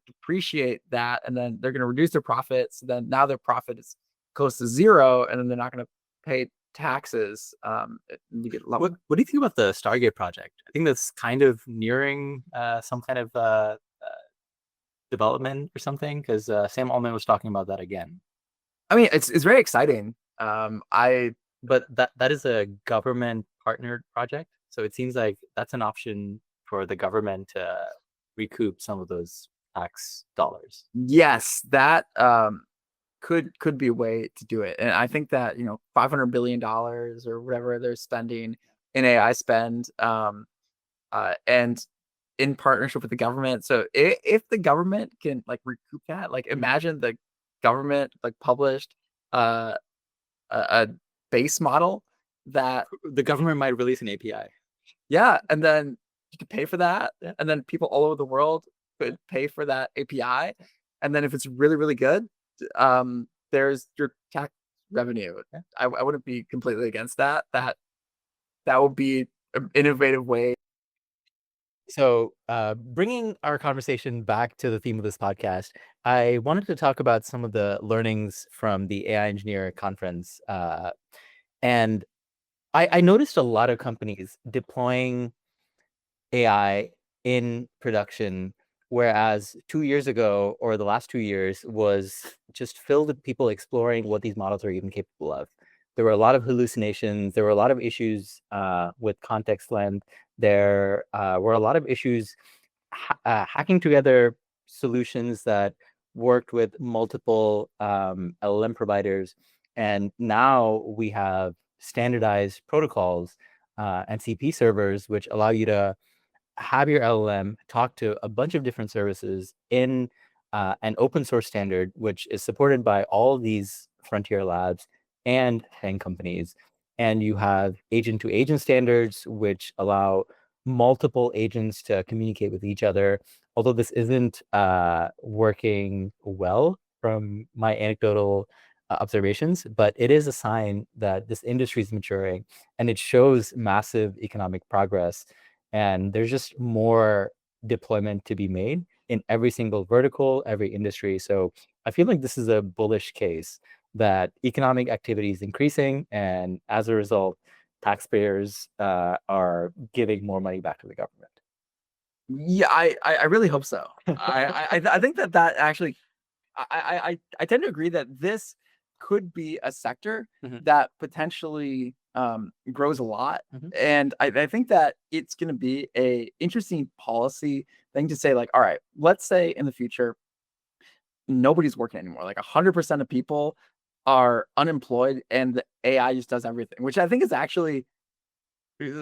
depreciate that, and then they're going to reduce their profits. So then now their profit is close to zero, and then they're not going to pay taxes. You get What do you think about the Stargate project? I think that's kind of nearing some kind of development or something, because Sam Altman was talking about that again. I mean, it's very exciting. I But that is a government partnered project, so it seems like that's an option for the government to recoup some of those tax dollars. Yes, that could be a way to do it. And I think that, $500 billion or whatever they're spending in AI spend, and in partnership with the government. So if the government can like recoup that, like imagine the government like published uh, a base model that, The government might release an API. yeah, and then you could pay for that, Yeah. and then people all over the world could pay for that API, and then if it's really really good, there's your tax revenue. Yeah. I wouldn't be completely against that. That would be an innovative way. So, bringing our conversation back to the theme of this podcast, I wanted to talk about some of the learnings from the AI Engineer conference. And I noticed a lot of companies deploying AI in production, whereas 2 years ago, or the last 2 years, was just filled with people exploring what these models are even capable of. There were a lot of hallucinations. There were a lot of issues with context length. There were a lot of issues hacking together solutions that worked with multiple LLM providers. And now we have standardized protocols and CP servers, which allow you to have your LLM talk to a bunch of different services in an open source standard, which is supported by all of these frontier labs and FANG companies. And you have agent to agent standards, which allow multiple agents to communicate with each other. Although this isn't working well from my anecdotal observations, but it is a sign that this industry is maturing and it shows massive economic progress. And there's just more deployment to be made in every single vertical, every industry. So I feel like this is a bullish case that economic activity is increasing, and as a result, taxpayers are giving more money back to the government. Yeah, I really hope so. I think that actually I tend to agree that this could be a sector Mhm, that potentially grows a lot, mhm, and I think that it's going to be a interesting policy thing to say. Like, all right, let's say in the future nobody's working anymore. Like 100% of people are unemployed, and the AI just does everything, which I think is actually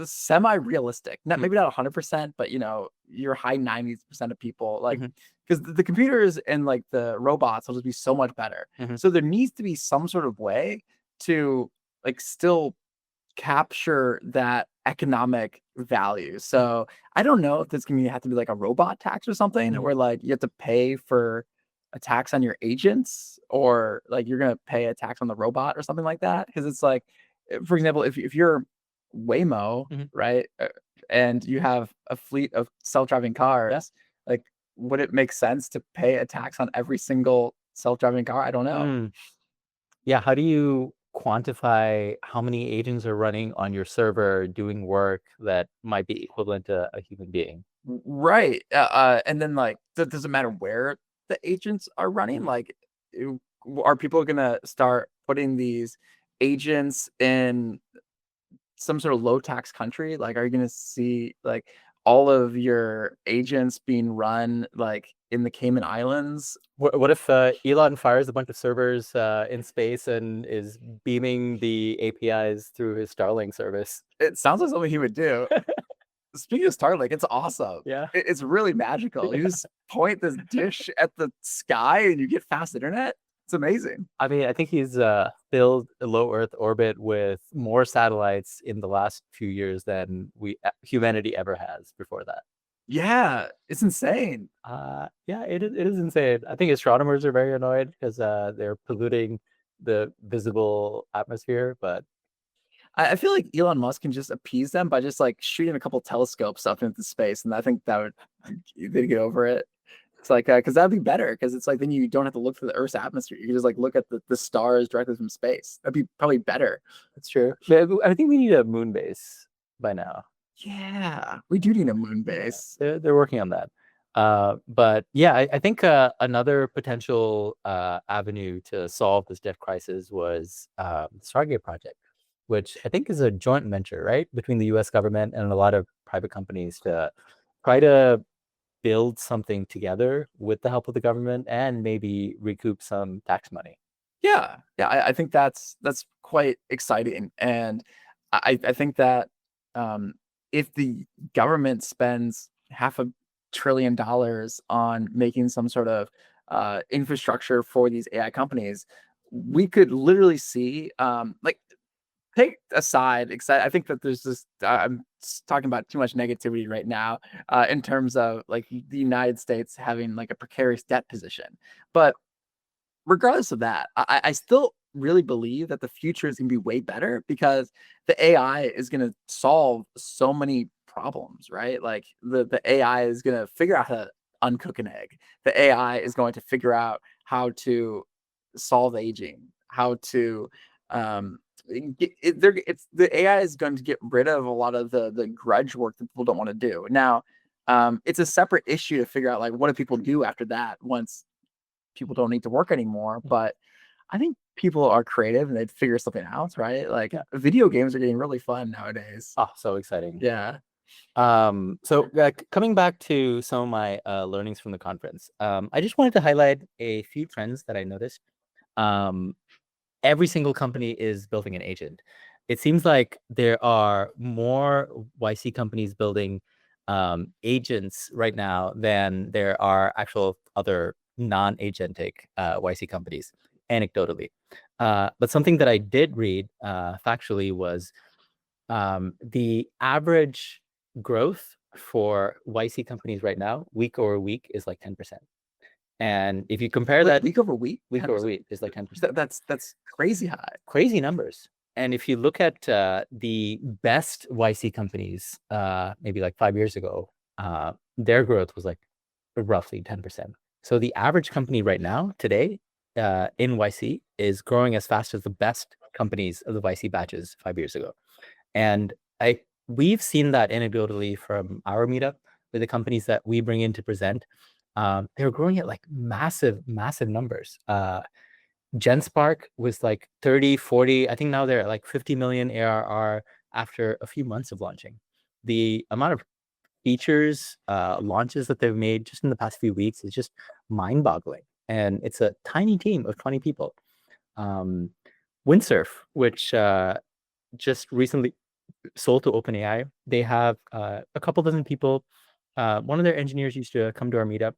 semi-realistic. Not mhm, maybe not 100%, but, your high 90% of people, like, mhm, because the computers and, like, the robots will just be so much better. mhm, So there needs to be some sort of way to, like, still capture that economic value. mhm, So, I don't know if this gonna have to be like a robot tax or something mhm, where, like, you have to pay for a tax on your agents, or, like, you're gonna pay a tax on the robot or something like that. Because it's like, for example, if you're Waymo, mhm. right, and you have a fleet of self-driving Yeah. cars, like, would it make sense to pay a tax on every single self-driving car? I don't know. Mm. Yeah. How do you quantify how many agents are running on your server doing work that might be equivalent to a human being? Right, and then, like, does it matter where the agents are running? Mhm. Like, are people gonna start putting these agents in some sort of low tax country? Like, are you gonna see, like, all of your agents being run, like, in the Cayman Islands? What if Elon fires a bunch of servers in space and is beaming the APIs through his Starlink service? It sounds like something he would do. Speaking of Starlink, it's awesome. Yeah. It's really magical. You just point this dish at the sky and you get fast internet. It's amazing. I mean, I think he's filled a low Earth orbit with more satellites in the last few years than humanity ever has before that. Yeah, it's insane. Yeah, it is insane. I think astronomers are very annoyed because they're polluting the visible atmosphere. But I feel like Elon Musk can just appease them by just like shooting a couple telescopes up into space, and I think that would they'd get over it. It's like because that'd be better because it's like then you don't have to look through the Earth's atmosphere. You can just like look at the stars directly from space. That'd be probably better. that's true. But I think we need a moon base by now. Yeah, we do need a moon Yeah, base. they're working on that. But yeah, I think another potential avenue to solve this debt crisis was the Stargate project, which I think is a joint venture, right, between the U.S. government and a lot of private companies to try to build something together with the help of the government and maybe recoup some tax money. Yeah, yeah, I think that's quite exciting, and I think that um, if the government spends $500 billion on making some sort of infrastructure for these AI companies, we could literally see like take aside, because I think that there's this. I'm talking about too much negativity right now in terms of like the United States having like a precarious debt position, but regardless of that, I still really believe that the future is gonna be way better because the AI is gonna solve so many problems, right? Like the AI is gonna figure out how to uncook an egg. The AI is going to figure out how to solve aging, how to um it's the AI is going to get rid of a lot of the grudge work that people don't want to do. Now, it's a separate issue to figure out like what do people do after that once people don't need to work anymore, but I think people are creative and they'd figure something out, right? Like Yeah. video games are getting really fun nowadays. Oh, so exciting. Yeah. So coming back to some of my learnings from the conference, I just wanted to highlight a few trends that I noticed. Um, every single company is building an agent. It seems like there are more YC companies building agents right now than there are actual other non-agentic YC companies, anecdotally. But something that I did read factually was the average growth for YC companies right now, week over week, is like 10%. And if you compare that week over week, week over 10%. week is like 10%. That's crazy high. Crazy numbers. And if you look at the best YC companies, maybe like 5 years ago, their growth was like roughly 10%. So the average company right now, today, in YC is growing as fast as the best companies of the YC batches 5 years ago. And we've seen that anecdotally from our meetup with the companies that we bring in to present. They're growing at like massive numbers. GenSpark was like 30, 40. I think now they're at like 50 million ARR after a few months of launching. The amount of features, launches that they've made just in the past few weeks is just mind-boggling. And it's a tiny team of 20 people. Windsurf, which just recently sold to OpenAI, they have a couple dozen people. One of their engineers used to come to our meetup.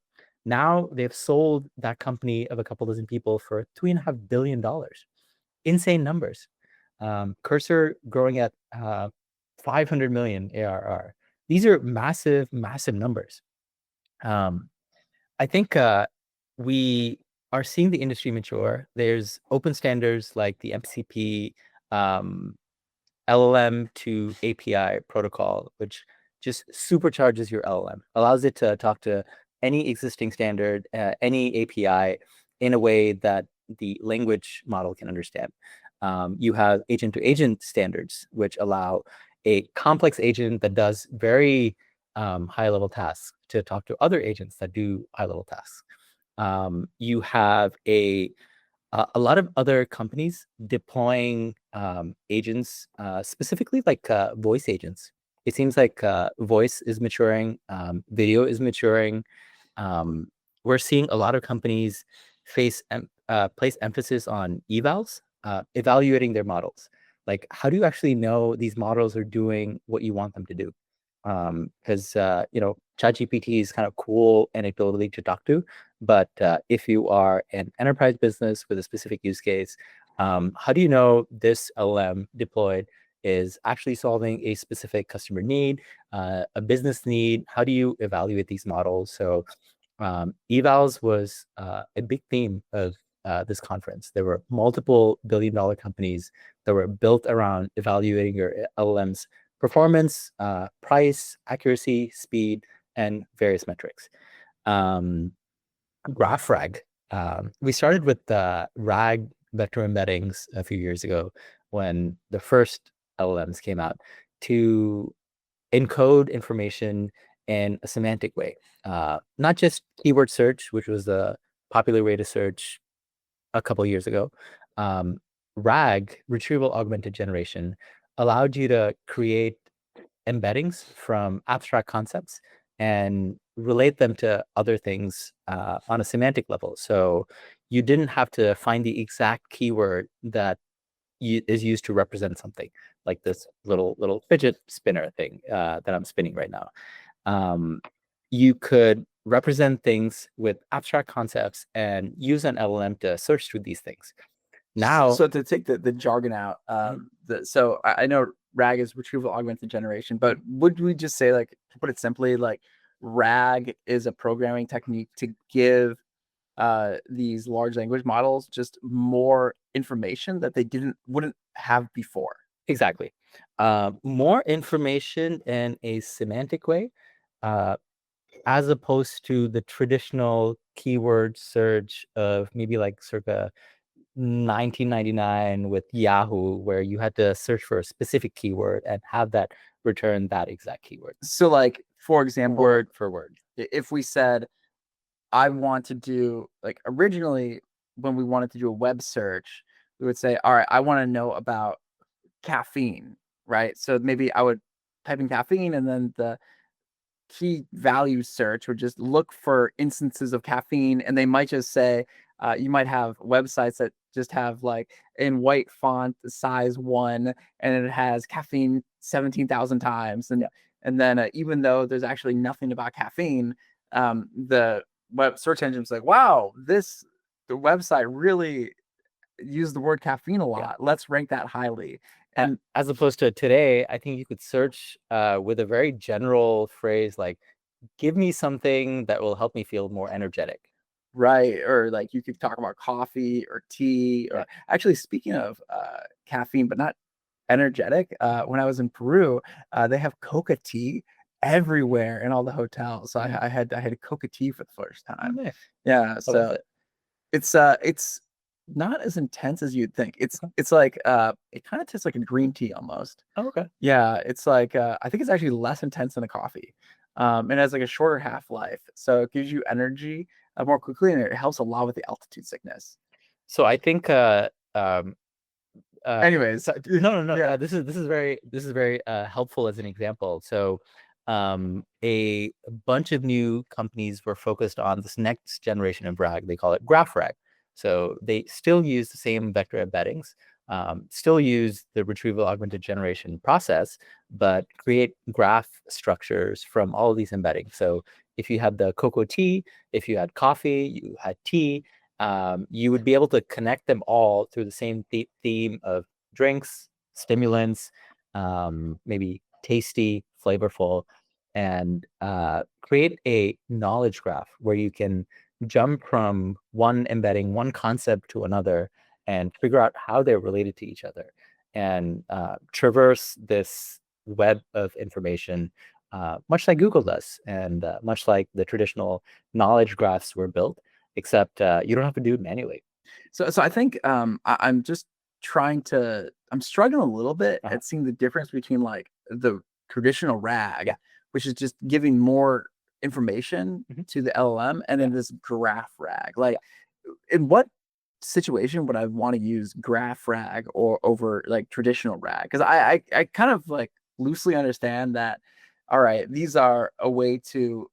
Now they've sold that company of a couple dozen people for $3.5 billion. Insane numbers. Cursor growing at 500 million ARR. These are massive numbers. I think we are seeing the industry mature. There's open standards like the MCP LLM to API protocol, which just supercharges your LLM, allows it to talk to any existing standard, any API in a way that the language model can understand. You have agent-to-agent standards, which allow a complex agent that does very high-level tasks to talk to other agents that do high-level tasks. You have a lot of other companies deploying agents, specifically like voice agents. It seems like voice is maturing, video is maturing. We're seeing a lot of companies place emphasis on evals, evaluating their models. Like, how do you actually know these models are doing what you want them to do? Because ChatGPT is kind of cool anecdotally to talk to, but if you are an enterprise business with a specific use case, how do you know this LLM deployed is actually solving a specific customer need, a business need? How do you evaluate these models? So evals was a big theme of this conference. There were multiple billion-dollar companies that were built around evaluating your LLM's performance, price, accuracy, speed, and various metrics. GraphRag. We started with RAG vector embeddings a few years ago when the first LLMs came out to encode information in a semantic way. Not just keyword search, which was a popular way to search a couple years ago. RAG, retrieval augmented generation, allowed you to create embeddings from abstract concepts and relate them to other things on a semantic level. So you didn't have to find the exact keyword that is used to represent something, like this little fidget spinner thing that I'm spinning right now. You could represent things with abstract concepts and use an LLM to search through these things. Now, So to take the jargon out, so I know RAG is retrieval augmented generation, but would we just say, like, to put it simply, like RAG is a programming technique to give these large language models just more information that they wouldn't have before? exactly. More information in a semantic way, as opposed to the traditional keyword search of maybe like circa 1999 with Yahoo, where you had to search for a specific keyword and have that return that exact keyword. So, like, for example, Word for word. if we said, I want to do, like, originally when we wanted to do a web search, we would say, all right, I want to know about caffeine, right? So maybe I would type in caffeine, and then the key value search would just look for instances of caffeine, and they might just say, you might have websites that just have, like, in white font size 1, and it has caffeine 17,000 times, and And then even though there's actually nothing about caffeine, the web search engine's like, wow, the website really used the word caffeine a Yeah. lot. Let's rank that highly. And As opposed to today, I think you could search with a very general phrase like, give me something that will help me feel more energetic. right, or like you could talk about coffee or tea, Yeah. or actually speaking of caffeine, but not energetic. When I was in Peru, they have coca tea everywhere in all the hotels. So Mm. I had coca tea for the first Oh, time. nice. Yeah, I love so it. it's not as intense as you'd think. Okay. It's like it kind of tastes like a green tea almost. Oh, okay. Yeah, it's like I think it's actually less intense than a coffee. And it has like a shorter half-life. So it gives you energy more quickly, and it helps a lot with the altitude sickness. So I think um, Anyways, no, no, no. yeah. This is very helpful as an example. So, a bunch of new companies were focused on this next generation of RAG. They call it Graph RAG. So they still use the same vector embeddings, still use the retrieval augmented generation process, but create graph structures from all of these embeddings. So if you had the cocoa tea, if you had coffee, you had tea, you would be able to connect them all through the same theme of drinks, stimulants, maybe tasty, flavorful, and create a knowledge graph where you can jump from one embedding, one concept to another, and figure out how they're related to each other, and traverse this web of information, much like Google does, and much like the traditional knowledge graphs were built, except you don't have to do it manually. So I think I'm just I'm struggling a little bit Uh-huh. at seeing the difference between like the traditional Yeah. RAG, which is just giving more information Mhm. to the LLM, and Yeah. then this graph RAG. Like, Yeah. in what situation would I want to use graph RAG or over like traditional RAG? Because I kind of like loosely understand that. All right, these are a way to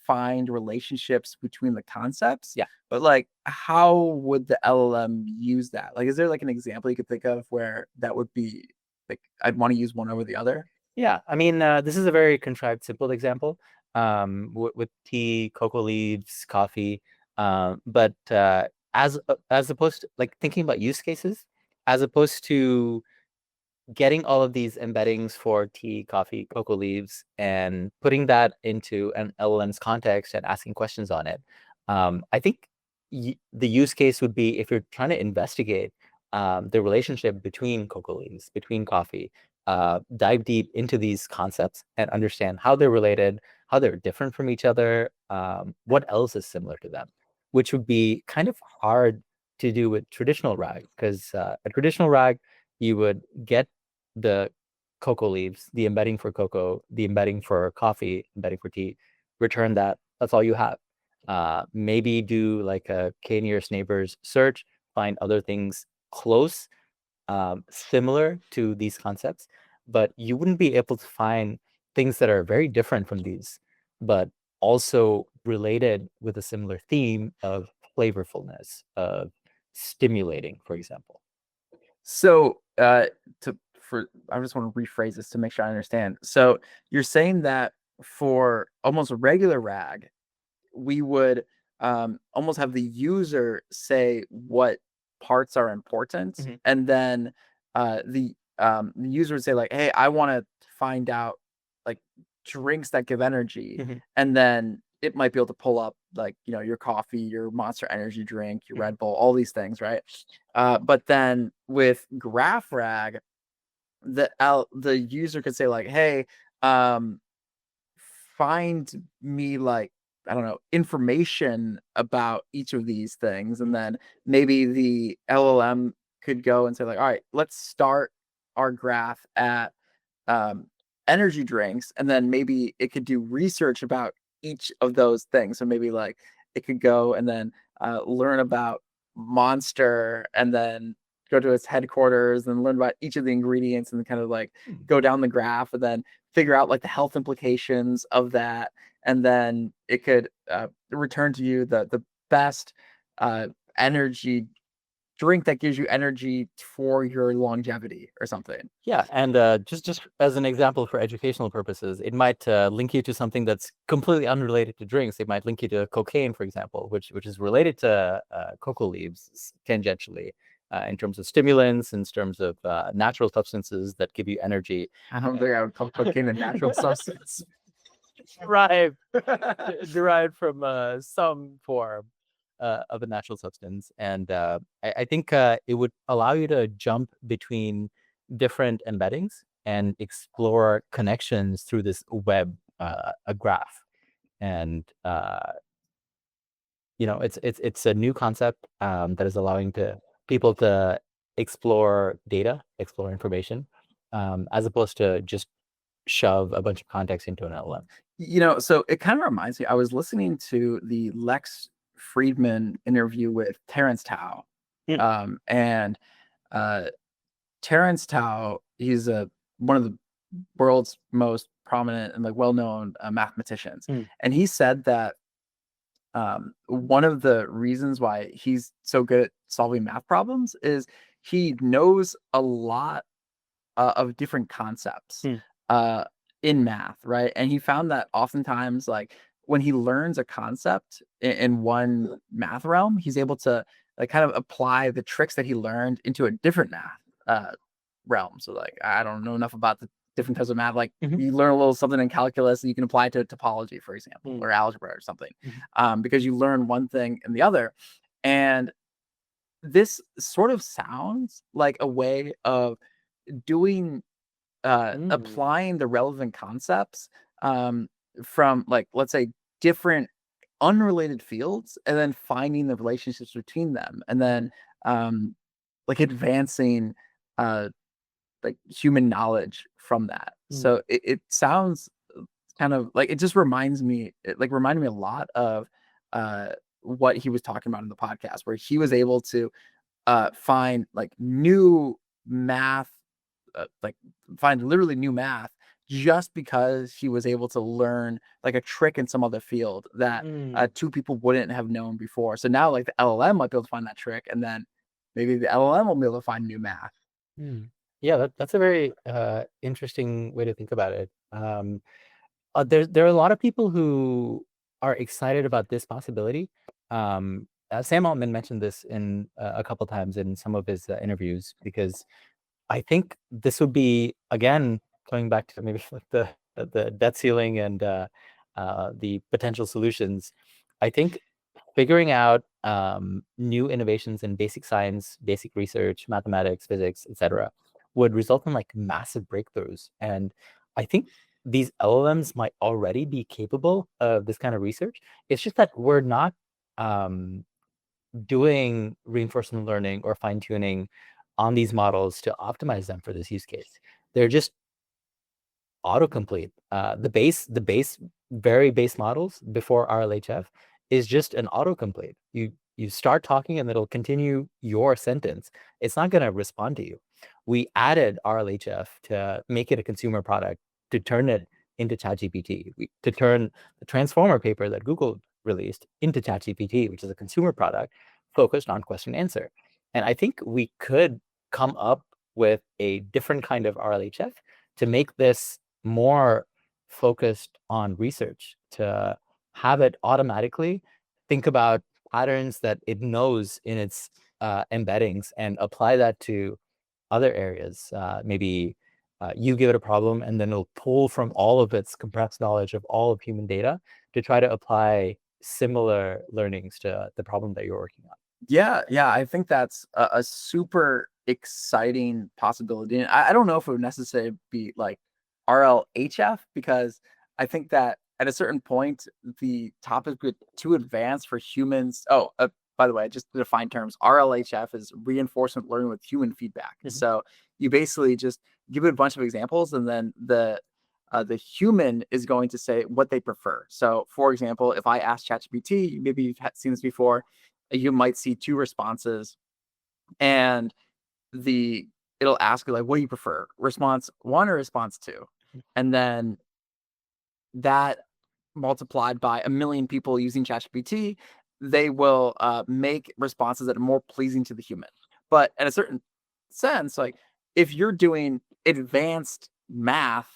find relationships between the concepts, Yeah. but like, how would the LLM use that? Like, is there like an example you could think of where that would be like I'd want to use one over the other? Yeah. I mean, this is a very contrived, simple example, with tea, cocoa leaves, coffee. But as opposed to like thinking about use cases, as opposed to getting all of these embeddings for tea, coffee, cocoa leaves, and putting that into an LLM's context and asking questions on it. I think the use case would be if you're trying to investigate the relationship between cocoa leaves, between coffee, dive deep into these concepts and understand how they're related, how they're different from each other, what else is similar to them, which would be kind of hard to do with traditional RAG, because a traditional RAG, you would get the cocoa leaves, the embedding for cocoa, the embedding for coffee, embedding for tea, return that. That's all you have. Maybe do like a k-nearest neighbors search, find other things close, similar to these concepts, but you wouldn't be able to find things that are very different from these, but also related with a similar theme of flavorfulness, of stimulating, for example. So, to for I just want to rephrase this to make sure I understand. So, you're saying that for almost a regular RAG, we would almost have the user say what parts are important, Mhm. and then the user would say like, "Hey, I want to find out like drinks that give energy," Mhm. and then it might be able to pull up like your coffee, your Monster Energy drink, your Mhm. Red Bull, all these things, right? But then with GraphRag, the user could say like, "Hey, um, find me like I don't know information about each of these things," and Mhm. then maybe the LLM could go and say like, all right, let's start our graph at um, energy drinks, and then maybe it could do research about each of those things. So maybe like it could go and then learn about Monster, and then go to its headquarters and learn about each of the ingredients, and kind of like Mhm. go down the graph, and then figure out like the health implications of that, and then it could return to you the best energy drink that gives you energy for your longevity or something. Yeah, and just as an example for educational purposes, it might link you to something that's completely unrelated to drinks. It might link you to cocaine, for example, which is related to cocoa leaves tangentially in terms of stimulants, in terms of natural substances that give you energy. I don't think I would call cocaine a natural substance. derived derived from some form of a natural substance, and I think it would allow you to jump between different embeddings and explore connections through this web, a graph, and it's a new concept that is allowing to people to explore data, explore information, as opposed to just shove a bunch of context into an LLM. So it kind of reminds me, I was listening to the Lex Friedman interview with Terrence Tao. And uh, Terrence Tao, he's one of the world's most prominent and like well-known mathematicians. And he said that one of the reasons why he's so good at solving math problems is he knows a lot of different concepts uh, in math, right? And he found that oftentimes, like when he learns a concept in one math realm, he's able to like kind of apply the tricks that he learned into a different math realm. So, like, I don't know enough about the different types of math. Like, you learn a little something in calculus, and you can apply it to topology, for example, or algebra or something, because you learn one thing and the other. And this sort of sounds like a way of doing applying the relevant concepts from, like, let's say, different unrelated fields, and then finding the relationships between them, and then like advancing uh like human knowledge from that. So it sounds kind of like, it just reminds me, it like reminded me a lot of uh what he was talking about in the podcast, where he was able to find like new math, like find literally new math, just because he was able to learn like a trick in some other field that two people wouldn't have known before. So now, like, the LLM might be able to find that trick, and then maybe the LLM will be able to find new math. Yeah, that's a very interesting way to think about it. There are a lot of people who are excited about this possibility. Sam Altman mentioned this in a couple times in some of his interviews, because I think this would be, again, going back to maybe like the debt ceiling and the potential solutions. I think figuring out new innovations in basic science, basic research, mathematics, physics, etc., would result in like massive breakthroughs. And I think these LLMs might already be capable of this kind of research. It's just that we're not doing reinforcement learning or fine tuning on these models to optimize them for this use case. They're just autocomplete. The very base models before RLHF is just an autocomplete. You start talking and it'll continue your sentence. It's not going to respond to you. We added RLHF to make it a consumer product, to turn it into ChatGPT, to turn the Transformer paper that Google released into ChatGPT, which is a consumer product focused on question answer. And I think we could come up with a different kind of RLHF to make this more focused on research, to have it automatically think about patterns that it knows in its embeddings and apply that to other areas. Maybe you give it a problem and then it'll pull from all of its compressed knowledge of all of human data to try to apply similar learnings to the problem that you're working on. Yeah, I think that's a super exciting possibility. And I don't know if it would necessarily be like RLHF, because I think that at a certain point the topic would too advanced for humans. Oh, by the way, just to define terms, RLHF is reinforcement learning with human feedback. So you basically just give it a bunch of examples, and then the human is going to say what they prefer. So, for example, if I ask ChatGPT, maybe you've seen this before, you might see two responses, and the it'll ask you, like, what do you prefer, response one or response two? And then that multiplied by a million people using ChatGPT, they will make responses that are more pleasing to the human. But in a certain sense, like if you're doing advanced math,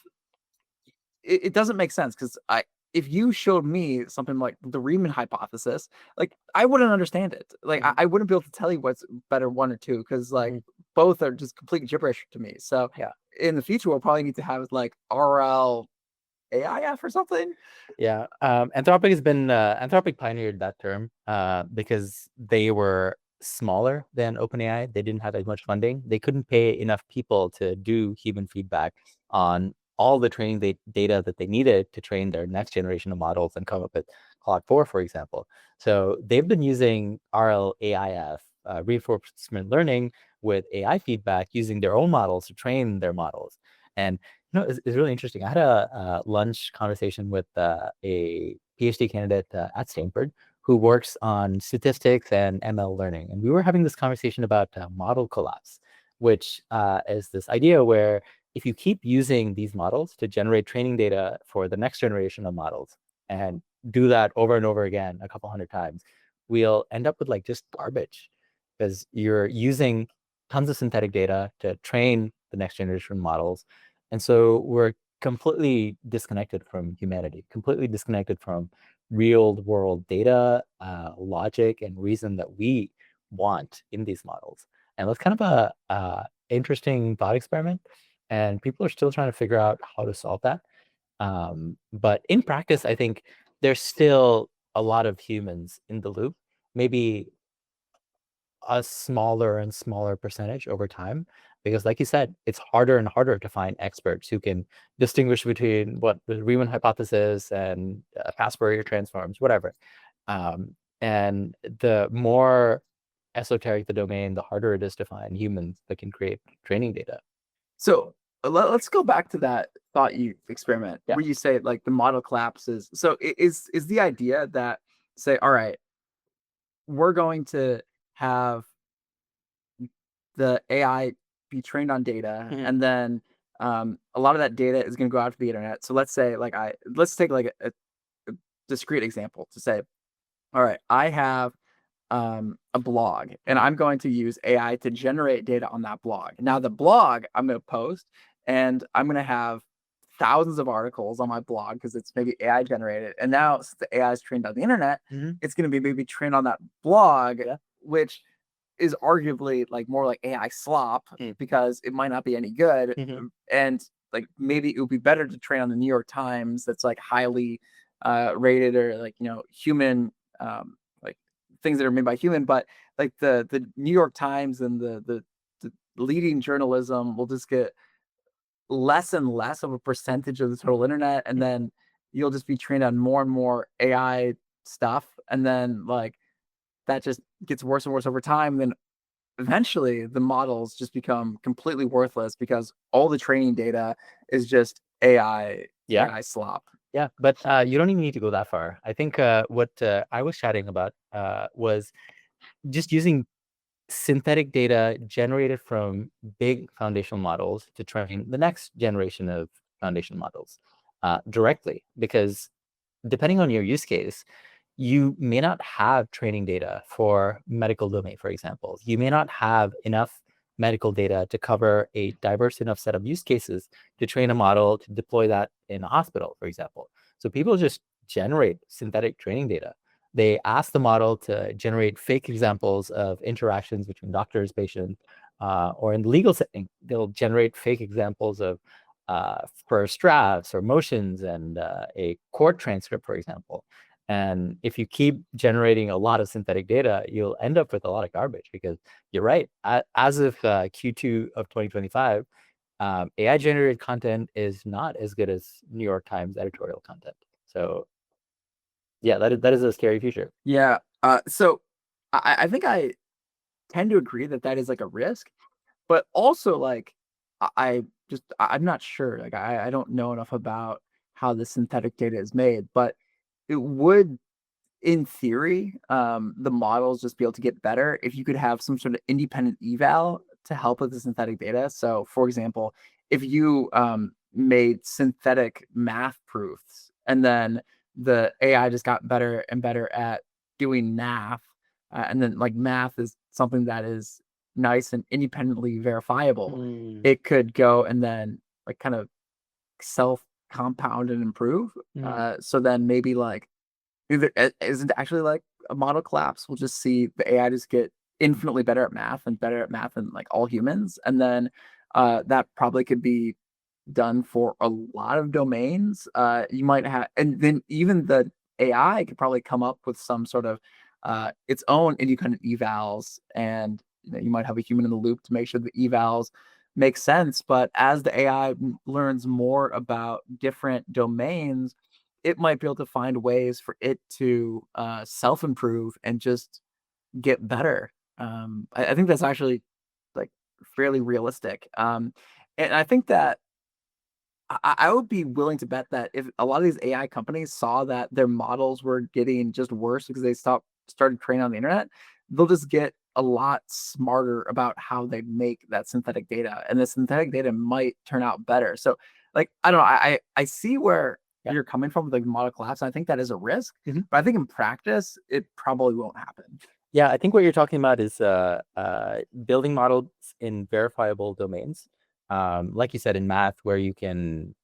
it doesn't make sense because I if you showed me something like the Riemann hypothesis, like I wouldn't understand it. Like Mhm, I wouldn't be able to tell you what's better, one or two, because like mhm. both are just complete gibberish to me. So Yeah. in the future, we'll probably need to have like RL AIF or something. Yeah, Anthropic pioneered that term because they were smaller than OpenAI. They didn't have as much funding. They couldn't pay enough people to do human feedback on all the training data that they needed to train their next generation of models and come up with Claude 4, for example. So they've been using RLAIF, reinforcement learning with AI feedback, using their own models to train their models. And it's really interesting. I had a lunch conversation with a PhD candidate at Stanford who works on statistics and ML learning. And we were having this conversation about model collapse, which is this idea where if you keep using these models to generate training data for the next generation of models and do that over and over again a couple hundred times, we'll end up with like just garbage because you're using tons of synthetic data to train the next generation models. And so we're completely disconnected from humanity, completely disconnected from real world data, logic, and reason that we want in these models. And that's kind of a interesting thought experiment. And people are still trying to figure out how to solve that. But in practice, I think there's still a lot of humans in the loop. Maybe a smaller and smaller percentage over time because like you said, it's harder and harder to find experts who can distinguish between what the Riemann hypothesis and fast Fourier transforms, whatever. And the more esoteric the domain, the harder it is to find humans that can create training data. So let's go back to that thought you experiment Yeah. where you say like the model collapses. So is the idea that say, all right, we're going to have the AI be trained on data, Mhm. and then a lot of that data is going to go out to the internet. So let's say like let's take like a discrete example to say, all right, I have a blog, and I'm going to use AI to generate data on that blog. Now, the blog I'm going to post, and I'm going to have thousands of articles on my blog because it's maybe AI generated. And now, since the AI is trained on the internet, Mhm. it's going to be maybe trained on that blog, Yeah. which is arguably like more like AI slop Mm. because it might not be any good. Mhm. And like maybe it would be better to train on the New York Times that's like highly rated, or like, human, like things that are made by human. But like the New York Times and the leading journalism will just get less and less of a percentage of the total internet, and then you'll just be trained on more and more AI stuff, and then like that just gets worse and worse over time. Then eventually the models just become completely worthless because all the training data is just Yeah. AI slop. Yeah, but you don't even need to go that far. I think what I was chatting about was just using synthetic data generated from big foundational models to train the next generation of foundation models directly. Because depending on your use case, you may not have training data for medical domain, for example. You may not have enough medical data to cover a diverse enough set of use cases to train a model to deploy that in a hospital, for example. So people just generate synthetic training data. They ask the model to generate fake examples of interactions between doctors, patients, or in the legal setting, they'll generate fake examples of first drafts or motions and a court transcript, for example. And if you keep generating a lot of synthetic data, you'll end up with a lot of garbage because you're right. As of Q2 of 2025, AI generated content is not as good as New York Times editorial content. So yeah, that is a scary future. Yeah. So I think I tend to agree that that is like a risk, but also like I'm not sure. Like I don't know enough about how the synthetic data is made, but it would, in theory, the models just be able to get better if you could have some sort of independent eval to help with the synthetic data. So, for example, if you made synthetic math proofs, and then the AI just got better and better at doing math, and then like math is something that is nice and independently verifiable, Mm, it could go and then like kind of self compound and improve. mm, So then maybe like either isn't actually like a model collapse. We'll just see the AI just get infinitely better at math and better at math than like all humans, and then that probably could be done for a lot of domains. You might have, and then even the AI could probably come up with some sort of its own independent evals, and you might have a human in the loop to make sure the evals make sense. But as the AI learns more about different domains, it might be able to find ways for it to self improve and just get better. I think that's actually like fairly realistic. And I think that I would be willing to bet that if a lot of these AI companies saw that their models were getting just worse because they started training on the internet, they'll just get a lot smarter about how they make that synthetic data, and the synthetic data might turn out better. So, like, I don't know, I see where yeah. you're coming from with like model collapse. I think that is a risk, Mhm. but I think in practice it probably won't happen. Yeah, I think what you're talking about is building models in verifiable domains. Like you said, in math, where you can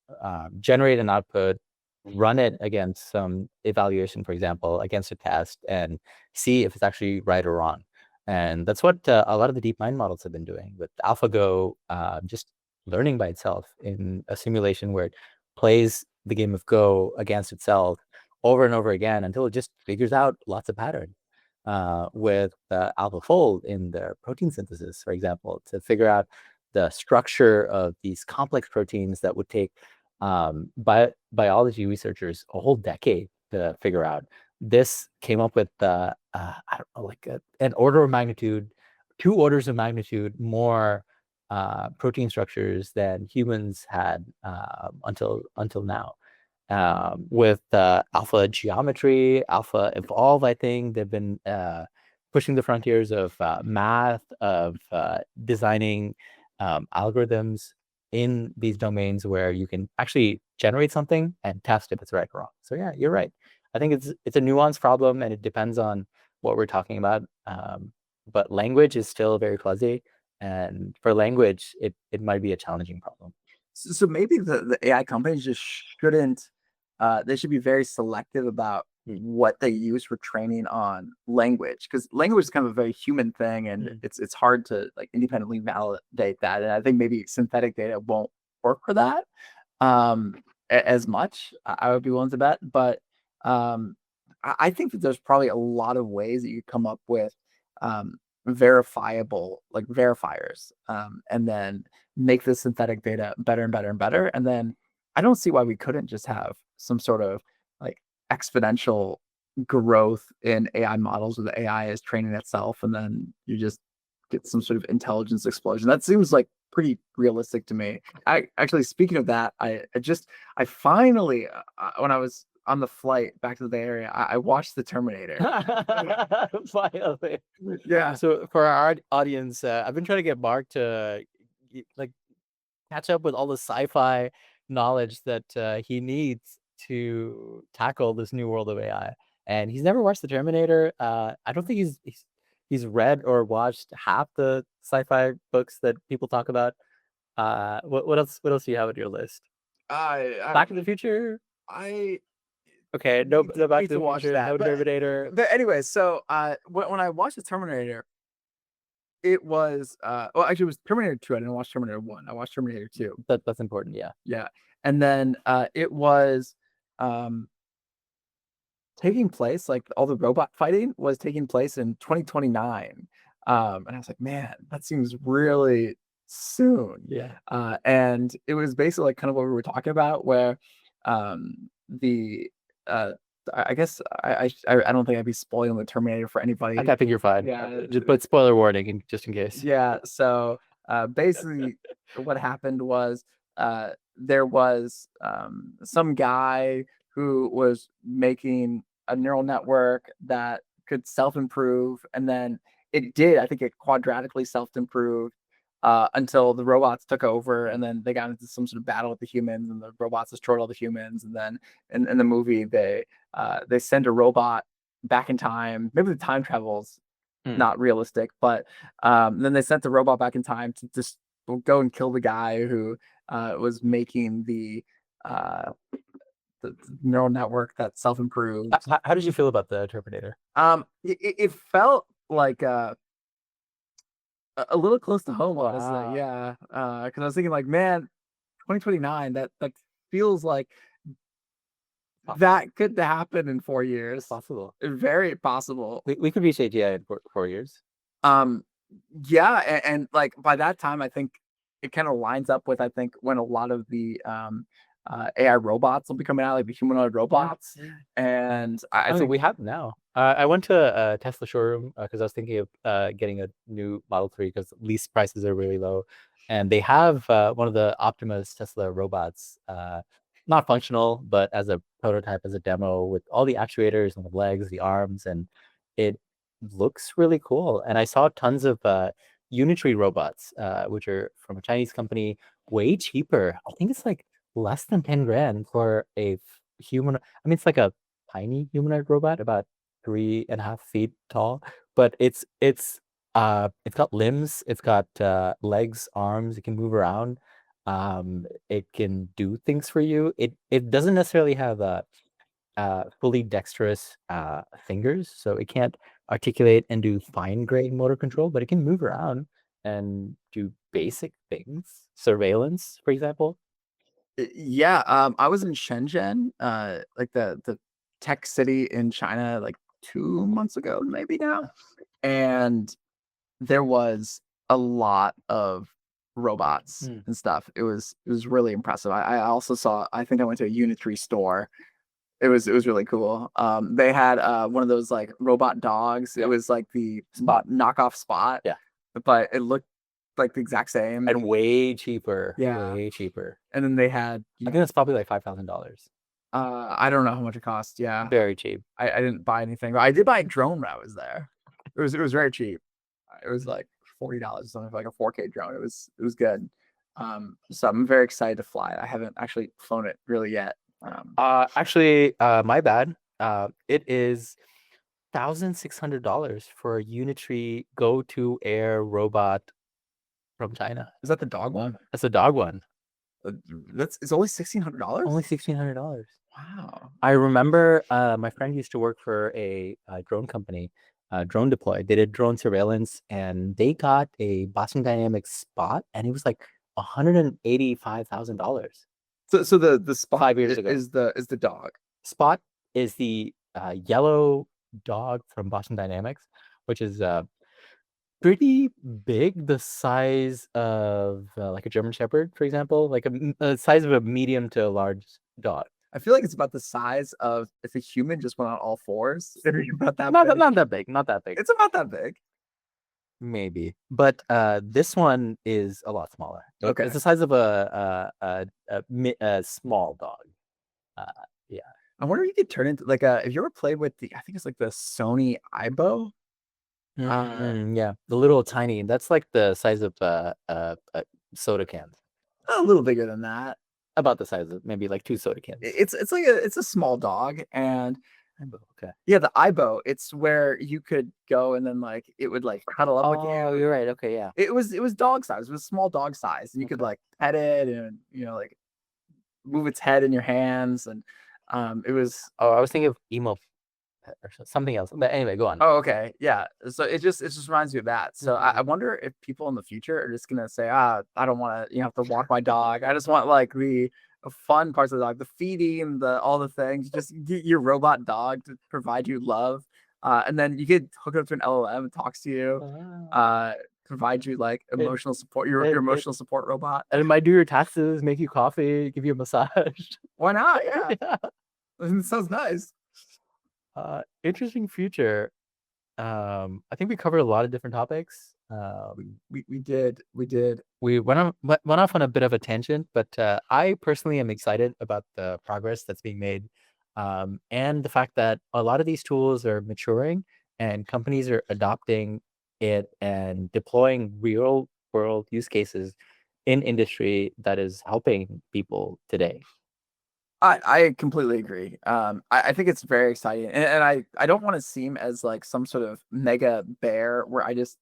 generate an output, run it against some evaluation, for example, against a test, and see if it's actually right or wrong. And that's what a lot of the DeepMind models have been doing with AlphaGo, just learning by itself in a simulation where it plays the game of Go against itself over and over again until it just figures out lots of patterns with AlphaFold in their protein synthesis, for example, to figure out the structure of these complex proteins that would take biology researchers a whole decade to figure out. This came up with I don't know, like an order of magnitude, 2 orders of magnitude more protein structures than humans had until now. With alpha geometry, alpha evolve, I think they've been pushing the frontiers of math, of designing algorithms in these domains where you can actually generate something and test if it's right or wrong. So yeah, you're right. I think it's a nuanced problem and it depends on what we're talking about. But language is still very fuzzy, and for language, it might be a challenging problem. So maybe the AI companies just shouldn't. They should be very selective about what they use for training on language, because language is kind of a very human thing, and Mm. it's hard to like independently validate that. And I think maybe synthetic data won't work for that um, as much. I would be willing to bet, but um, I think that there's probably a lot of ways that you come up with um, verifiable like verifiers, and then make the synthetic data better and better and better. And then I don't see why we couldn't just have some sort of like exponential growth in AI models where the AI is training itself, and then you just get some sort of intelligence explosion. That seems like pretty realistic to me. I actually, speaking of that, I finally when I was on the flight back to the Bay Area, I watched The Terminator. Finally. Yeah. So for our audience, I've been trying to get Mark to like catch up with all the sci-fi knowledge that he needs to tackle this new world of AI. And he's never watched The Terminator. I don't think he's read or watched half the sci-fi books that people talk about. What else do you have on your list? I Back to the Future? I Okay, no Back need to to the watch Future, that. no Terminator. But anyway, so when I watched The Terminator, it was well, actually it was Terminator 2. I didn't watch Terminator 1. I watched Terminator 2. That's important, yeah. Yeah. And then it was um taking place, like all the robot fighting was taking place in 2029. And I was like, man, that seems really soon. Yeah. And it was basically like kind of what we were talking about, where the uh, I guess I don't think I'd be spoiling the Terminator for anybody. I think you're fine. Yeah, Just put spoiler warning just in case. yeah. So basically, what happened was there was some guy who was making a neural network that could self improve, and then it did. I think it quadratically self improved until the robots took over, and then they got into some sort of battle with the humans, and the robots destroyed all the humans. And then in the movie, they send a robot back in time. Maybe the time travels Mm. not realistic. But then they sent the robot back in time to just go and kill the guy who was making uh, the neural network that self improves. How did you feel about the Terminator? It felt like a little close to home, honestly. Wow. Yeah, because I was thinking like, man, 2029. That feels like that could happen in 4 years. Possible. Very possible. We could reach AGI in 4 years. Um, yeah, and like by that time, I think it kind of lines up with I think when a lot of the AI robots will be coming out, like the humanoid robots, Yeah. and I I mean, think we have now. I went to a Tesla showroom because I was thinking of getting a new Model 3 because lease prices are really low. And they have one of the Optimus Tesla robots, not functional, but as a prototype, as a demo with all the actuators and the legs, the arms, and it looks really cool. And I saw tons of Unitree robots, which are from a Chinese company, way cheaper. I think it's like less than 10 grand for a human. I mean, it's like a tiny humanoid robot, about 3.5 feet tall, but it's got limbs, it's got legs, arms, it can move around, it can do things for you. It doesn't necessarily have fully dexterous fingers, so it can't articulate and do fine grained motor control, but it can move around and do basic things, surveillance, for example. yeah, I was in Shenzhen, like the tech city in China, like 2 months ago, maybe now, and there was a lot of robots Mm. and stuff. It was really impressive. I also saw. I think I went to a Unitree store. It was really cool. They had one of those like robot dogs. It Yep. was like the Spot. knockoff Spot, Yeah. but it looked like the exact same. And way cheaper. Yeah, Way cheaper. and then they had I think that's probably like $5,000. I don't know how much it cost. Yeah, Very cheap. I didn't buy anything, but I did buy a drone when I was there. It was very cheap. It was like $40 or something for like a 4K drone. It was good. So I'm very excited to fly it. I haven't actually flown it really yet. Actually, my bad. It is $1,600 for a Unitree Go to Air robot from China. Is that the dog one? That's a dog one. Uh, That's it's only $1,600. Only $1,600. Wow. I remember my friend used to work for a drone company, Drone Deploy. They did drone surveillance, and they got a Boston Dynamics Spot, and it was like $185,000. So the Spot 5 years ago. is the dog. Spot is the yellow dog from Boston Dynamics, which is pretty big, the size of like a German Shepherd, for example, like a size of a medium to large dog. I feel like it's about the size of if a human just went on all fours. It's about that Not big. not that big, not that big. It's about that big. Maybe, but this one is a lot smaller. Okay. It's the size of a small dog. Yeah. I wonder if you could turn into like a. If you ever played with I think it's like the Sony Aibo. Yeah, the little tiny. That's like the size of soda cans. A little bigger than that. About the size of maybe like two soda cans. It's a small dog, and Okay. yeah, the Aibo. It's where you could go and then like it would like cuddle up with Oh, you. you're right. Okay, yeah. It was dog size. It was small dog size, and you could Okay. like pet it and like move its head in your hands, and it was. Oh, I was thinking of emo pet or something else. But anyway, go on. Oh, okay, yeah. So it just reminds me of that. So I Mhm. wonder if people in the future are just gonna say, I don't want to have to walk my dog. I just want like the fun parts of the dog, the feeding, the all the things. Just get your robot dog to provide you love, and then you could hook it up to an LLM, it talks to you, Ah. uh, provide you like It, emotional support. Your it, it, emotional support robot. and it might do your taxes, make you coffee, give you a massage. Why not? Yeah, Yeah. it sounds nice. Interesting future. I think we covered a lot of different topics. We did. We went off on a bit of a tangent, but I personally am excited about the progress that's being made, and the fact that a lot of these tools are maturing and companies are adopting it and deploying real world use cases in industry that is helping people today. I completely agree. I think it's very exciting, and I don't want to seem as like some sort of mega bear where I just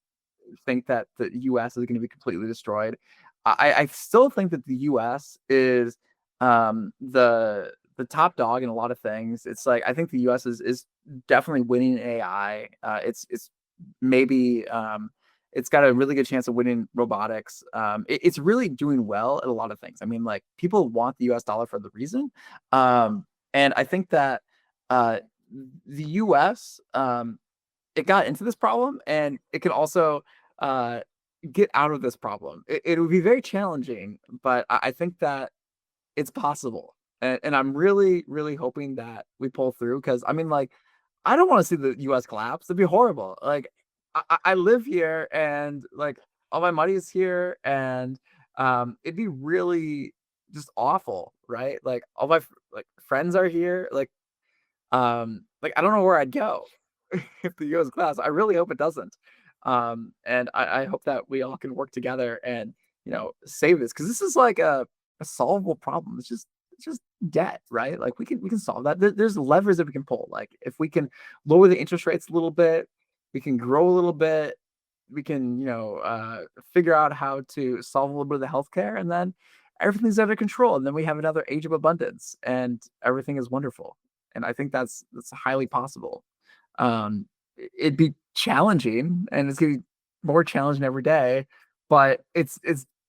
think that the U.S. is going to be completely destroyed. I still think that the U.S. is the top dog in a lot of things. It's like I think the U.S. is definitely winning AI. It's maybe it's got a really good chance of winning robotics. It's really doing well at a lot of things. I mean, like people want the U.S. dollar for the reason, and I think that uh, the U.S. It got into this problem, and it can also uh, get out of this problem. It would be very challenging, but I think that it's possible, and I'm really, really hoping that we pull through. Because I mean, like, I don't want to see the U.S. collapse. It'd be horrible. Like, I live here, and like all my money is here, and it'd be really just awful, right? Like all my like friends are here. Like I don't know where I'd go if the U.S. collapse. I really hope it doesn't. And I hope that we all can work together and save this because this is like a solvable problem. It's just debt, right? Like we can solve that. There's levers that we can pull. Like if we can lower the interest rates a little bit, we can grow a little bit. We can figure out how to solve a little bit of the healthcare, and then everything's under control. And then we have another age of abundance, and everything is wonderful. And I think that's highly possible. It'd be challenging, and it's gonna be more challenging every day, but it's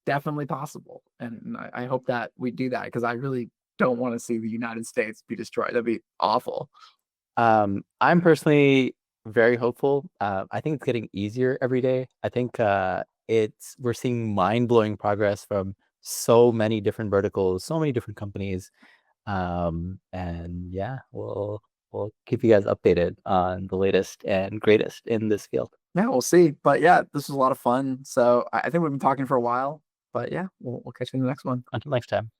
definitely possible. And I hope that we do that because I really don't want to see the United States be destroyed. That'd be awful. I'm personally very hopeful. I think it's getting easier every day. I think it's we're seeing mind-blowing progress from so many different verticals, so many different companies. And yeah, we'll keep you guys updated on the latest and greatest in this field. Yeah, we'll see. But yeah, this was a lot of fun. So I think we've been talking for a while. But yeah, we'll catch you in the next one. Until next time.